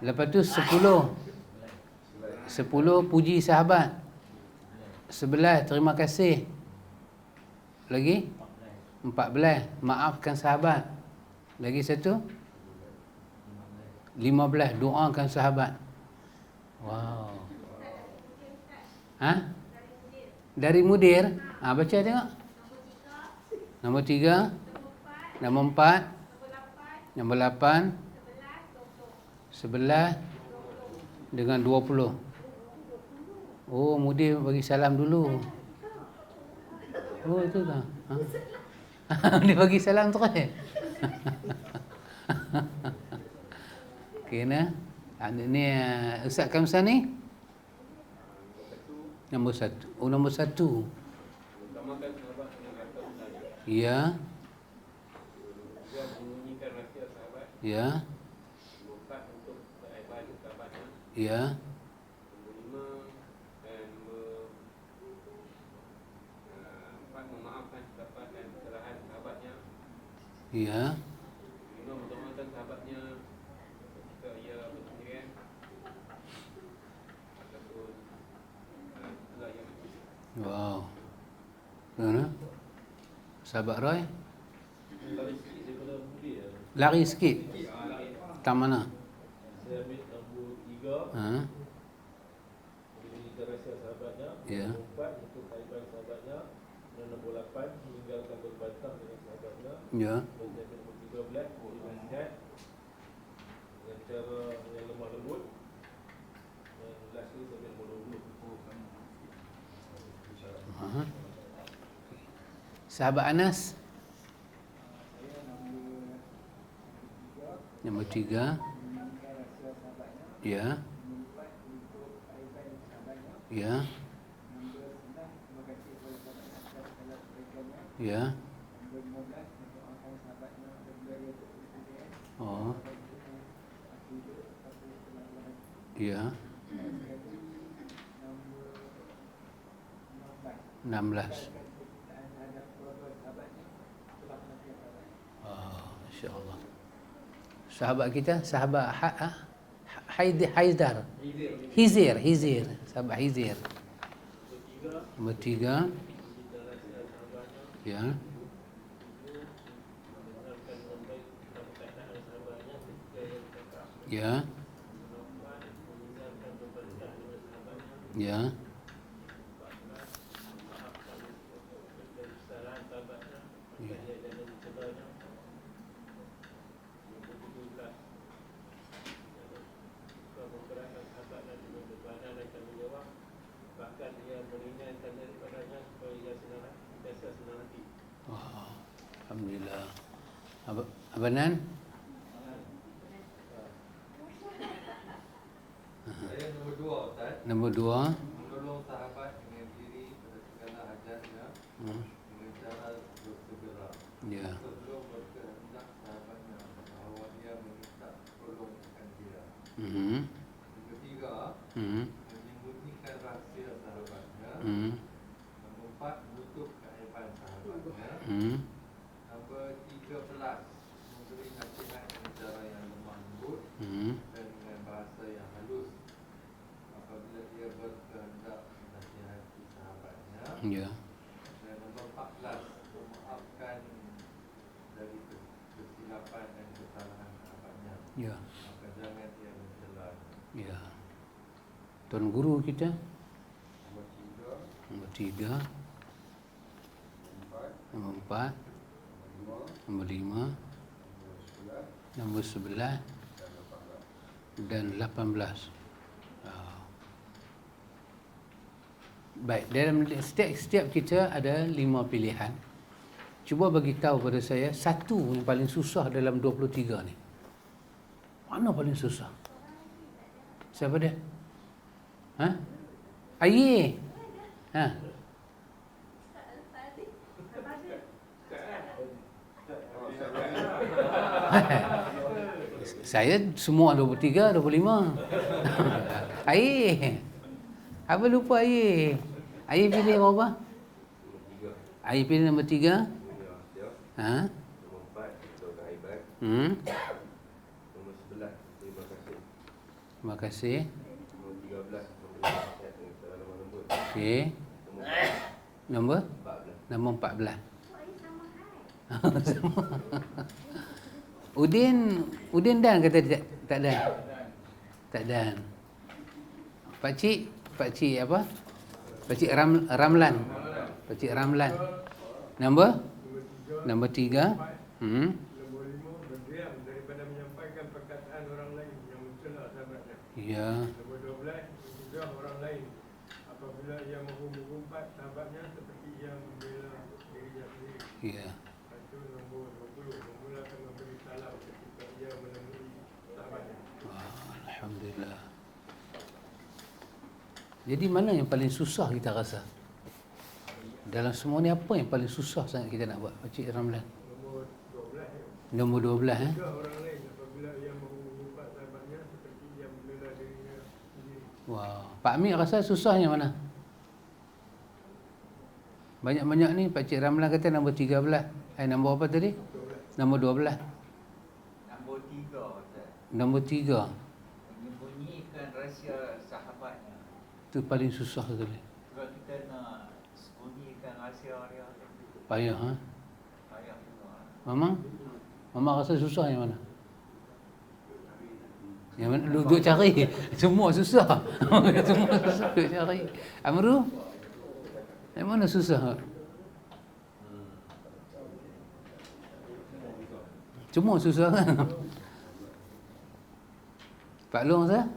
Lepas tu 10 puji sahabat. 11 terima kasih. Lagi 14 maafkan sahabat. Lagi satu 15 doakan sahabat. Wow. Ha? Dari mudir. Baca tengok. Nombor 3, nombor 4, nombor 8, 11 dengan 20. Oh, mudir bagi salam dulu. Oh, itu tak? Dia bagi salam terus. Okey nah. Ni Ustaz Kamsah ni nombor 1. Oh, nombor 1. Utamakan sahabat dengan harta bendanya. Ya. Dia menyembunyikan rahsia sahabat. Ya. Nombor 4 untuk beraib sahabatnya. Ya. Nombor 5 dan nombor 4 memaafkan terdapat dan kesalahan sahabatnya. Ya. 5 mengutamakan sahabatnya ketika ia bersendirian ataupun ketika ia bersendirian. Wow. Mana? Sahabat Roy? Lari sikit daripada mudir. Lari sikit. Tak mana? Saya ambil nombor 3, Ha? menyembunyikan rahsia sahabatnya. Ya. Nombor 4 untuk kaiban sahabatnya. Dan nombor 8 meninggalkan berbantah dengan sahabatnya. Ya. Dan saya nombor 13 beri nasihat dengan cara yang lemah lembut. Dan last ni saya nombor 20. Ha? Sahabat Anas? Nombor 3. Ya. Ya. Ya. Oh. Ya. 16. Insya-Allah. Sahabat kita, sahabat Haidar. Hizir. Sahabat Hizir. Nombor 3. Ya. Ya. Ya. Bahkan dia meringankan daripadanya supaya ia sentiasa senang hati. Wah, alhamdulillah. Abanan? Saya nombor 2, Ustaz. Nombor 2. Menolong sahabat dengan diri pada segala hajatnya dengan cara bersegera. Ya. Sebelum berkehendak sahabatnya bahawa dia meminta tolong akan dia. Mhm. Yang ketiga, Mhm. menyembunyikan rahsia sahabatnya. Mhm. Nombor 4, menutup keaiban sahabatnya. Mhm. Nombor 13, memberi nasihat dengan cara yang lemah lembut Mhm. dan dengan bahasa yang halus. Apabila dia berkehendak menasihati sahabatnya. Ya. Dan nombor 14, memaafkan dari kesilapan dan kesalahan sahabatnya. Ya. Maka jangan ia mencela. Ya. Tuan guru kita Nombor 3, nombor 3, nombor 4, nombor 4, nombor 5, nombor 5, nombor 11 nombor 11 dan 18. dan 18. Baik, dalam setiap kita ada 5 pilihan. Cuba bagi tahu pada saya satu yang paling susah dalam 23 ni. Mana paling susah? Siapa dia? Ha? Aye. Ha. Saya semua 23, 25. Air. Apa lupa air? Air pilih berapa? Air pilih nombor 3. Ha? Nombor 4, doa ibadat. Nombor 11, terima kasih. Terima kasih. Nombor 13, memberi nasihat dengan cara lemah lembut. Okey. Nombor Nombor 14. 14. Udin dan kata tak dan. Tak dan. Pakcik apa? Pakcik Ramlan. Pakcik Ramlan. Nombor 3. Nombor 5, berdiam daripada menyampaikan perkataan orang lain yang mencela sahabatnya. Ya. Nombor 12, mencegah orang lain apabila ia mahu mengumpat sahabatnya seperti ia membela dirinya sendiri. Ya. Lepas tu nombor 20, memulakan memberi salam ketika ia menemui sahabatnya. Alhamdulillah. Jadi mana yang paling susah kita rasa? Dalam semua ni apa yang paling susah sangat kita nak buat? Pakcik Ramlan. Nombor 12, Nombor 12 mencegah orang lain apabila ia mahu mengumpat sahabatnya seperti ia membela dirinya sendiri. Wow. Pak Amir rasa susah yang mana? Banyak-banyak ni Pakcik Ramlan kata nombor 13. Nombor apa tadi? 12. Nombor 12. Nombor 3, Ustaz. Nombor 3. Menyembunyikan rahsia sahabatnya. Tu paling susah tu ni. Kalau kita nak sembunyikan rahsia dia, Payah ha? payah juga. Mama rasa susah yang mana? Yang mana duduk cari. Semua susah. Semua susah duduk cari. Amru? Yang mana susah? Semua susah kan? Pak Long sah?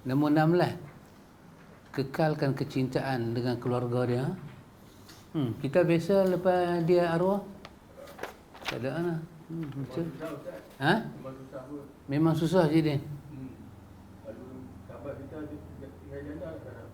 Nombor 16. Kekalkan kecintaan dengan keluarga dia. Kita biasa lepas dia arwah? Tak ada lah. Betul. Ha? Memang susah je dia. Kalau sahabat kita tinggal janda sekarang.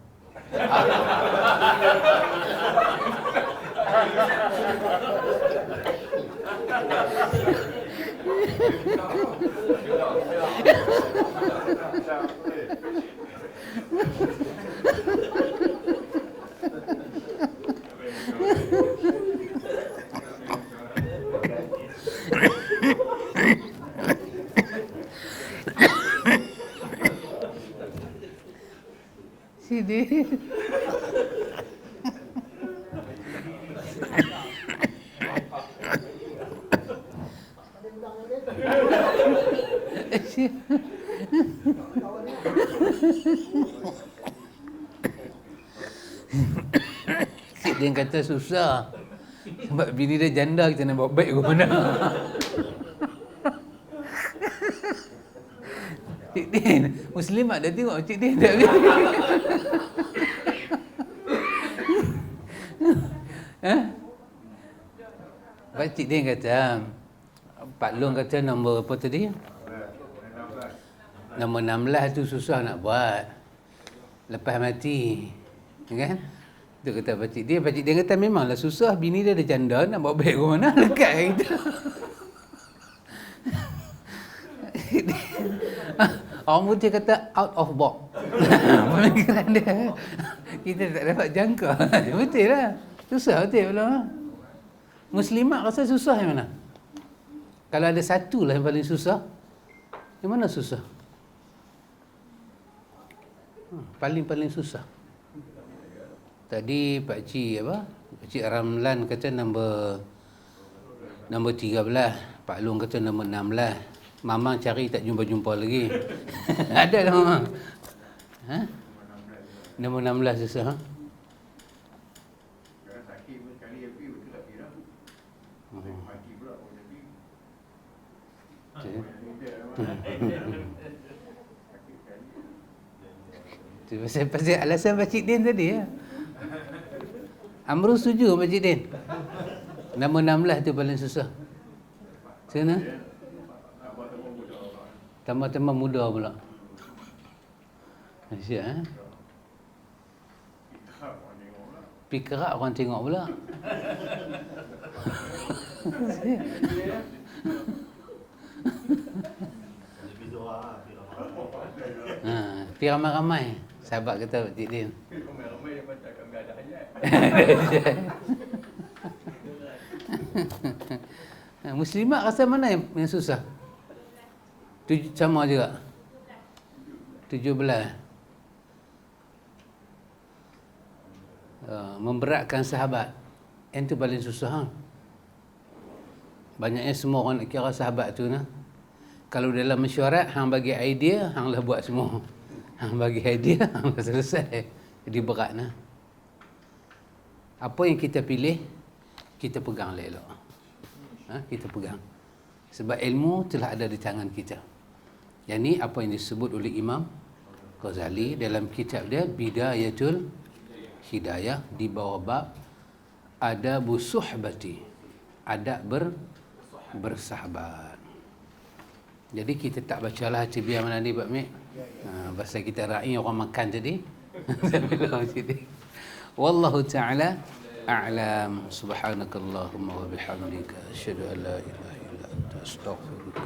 Sini. Dia kata susah. Sebab bini dia janda, kita nak bawa baik ke mana? Cik Din, Muslimat dah tengok Cik Din tak? Pak Cik Din kata, Pak Long kata nombor apa tadi? Nombor 16 tu susah nak buat. Lepas mati. Kan? Tu kata Pak Cik Din kata memanglah susah, bini dia ada janda, nak bawa baik ke mana? Dekat kat kita. Orang putih kata out of box. Pemikiran dia kita tak dapat jangka. Betul lah. Susah betul belum. Muslimat rasa susah yang mana? Kalau ada satu lah yang paling susah, yang mana susah? Paling susah. Tadi Pak Cik apa? Pak Cik Ramlan kata nombor 13. Pak Long kata nombor 16. Mamang cari tak jumpa-jumpa lagi. Ada lah Mamang. Ha? Nombor 16 susah. Ha? Sekarang sakit pun sekali happy betul tak kira. Mati pula orang jadi. Sakit sekali. Tu pasal alasan Pak Cik Din tadi ya. Amru setuju Pak Cik Din. Nombor 16 tu paling susah. Sana? Tambah-tambah muda pula. Asyik Pikrak orang tengok pula. Tapi ramai-ramai sahabat kata Cik Din. Ramai-ramai dia baca kami ada hajat. Muslimat rasa mana yang susah? Sama juga. 17. Memberatkan sahabat. Yang tu paling susah. Ha? Banyaknya semua orang nak kira sahabat tu nah. Kalau dalam mesyuarat, hang bagi idea, hang lah buat semua. Hang bagi idea, hang lah selesai. Jadi berat nah. Apa yang kita pilih, kita pegang elok. Kita pegang. Sebab ilmu telah ada di tangan kita. Yang ni apa yang disebut oleh Imam Ghazali dalam kitab dia Bidayatul Hidayah di bawah bab Adabu Suhbati, adab bersahabat. Jadi kita tak bacalah hati biar mana ni Pak Mek. Pasal kita ra'i orang makan tadi. Wallahu ta'ala a'lam. Subhanakallahumma wa bihamdika asyhadu an la ilaha illa anta astaghfiruka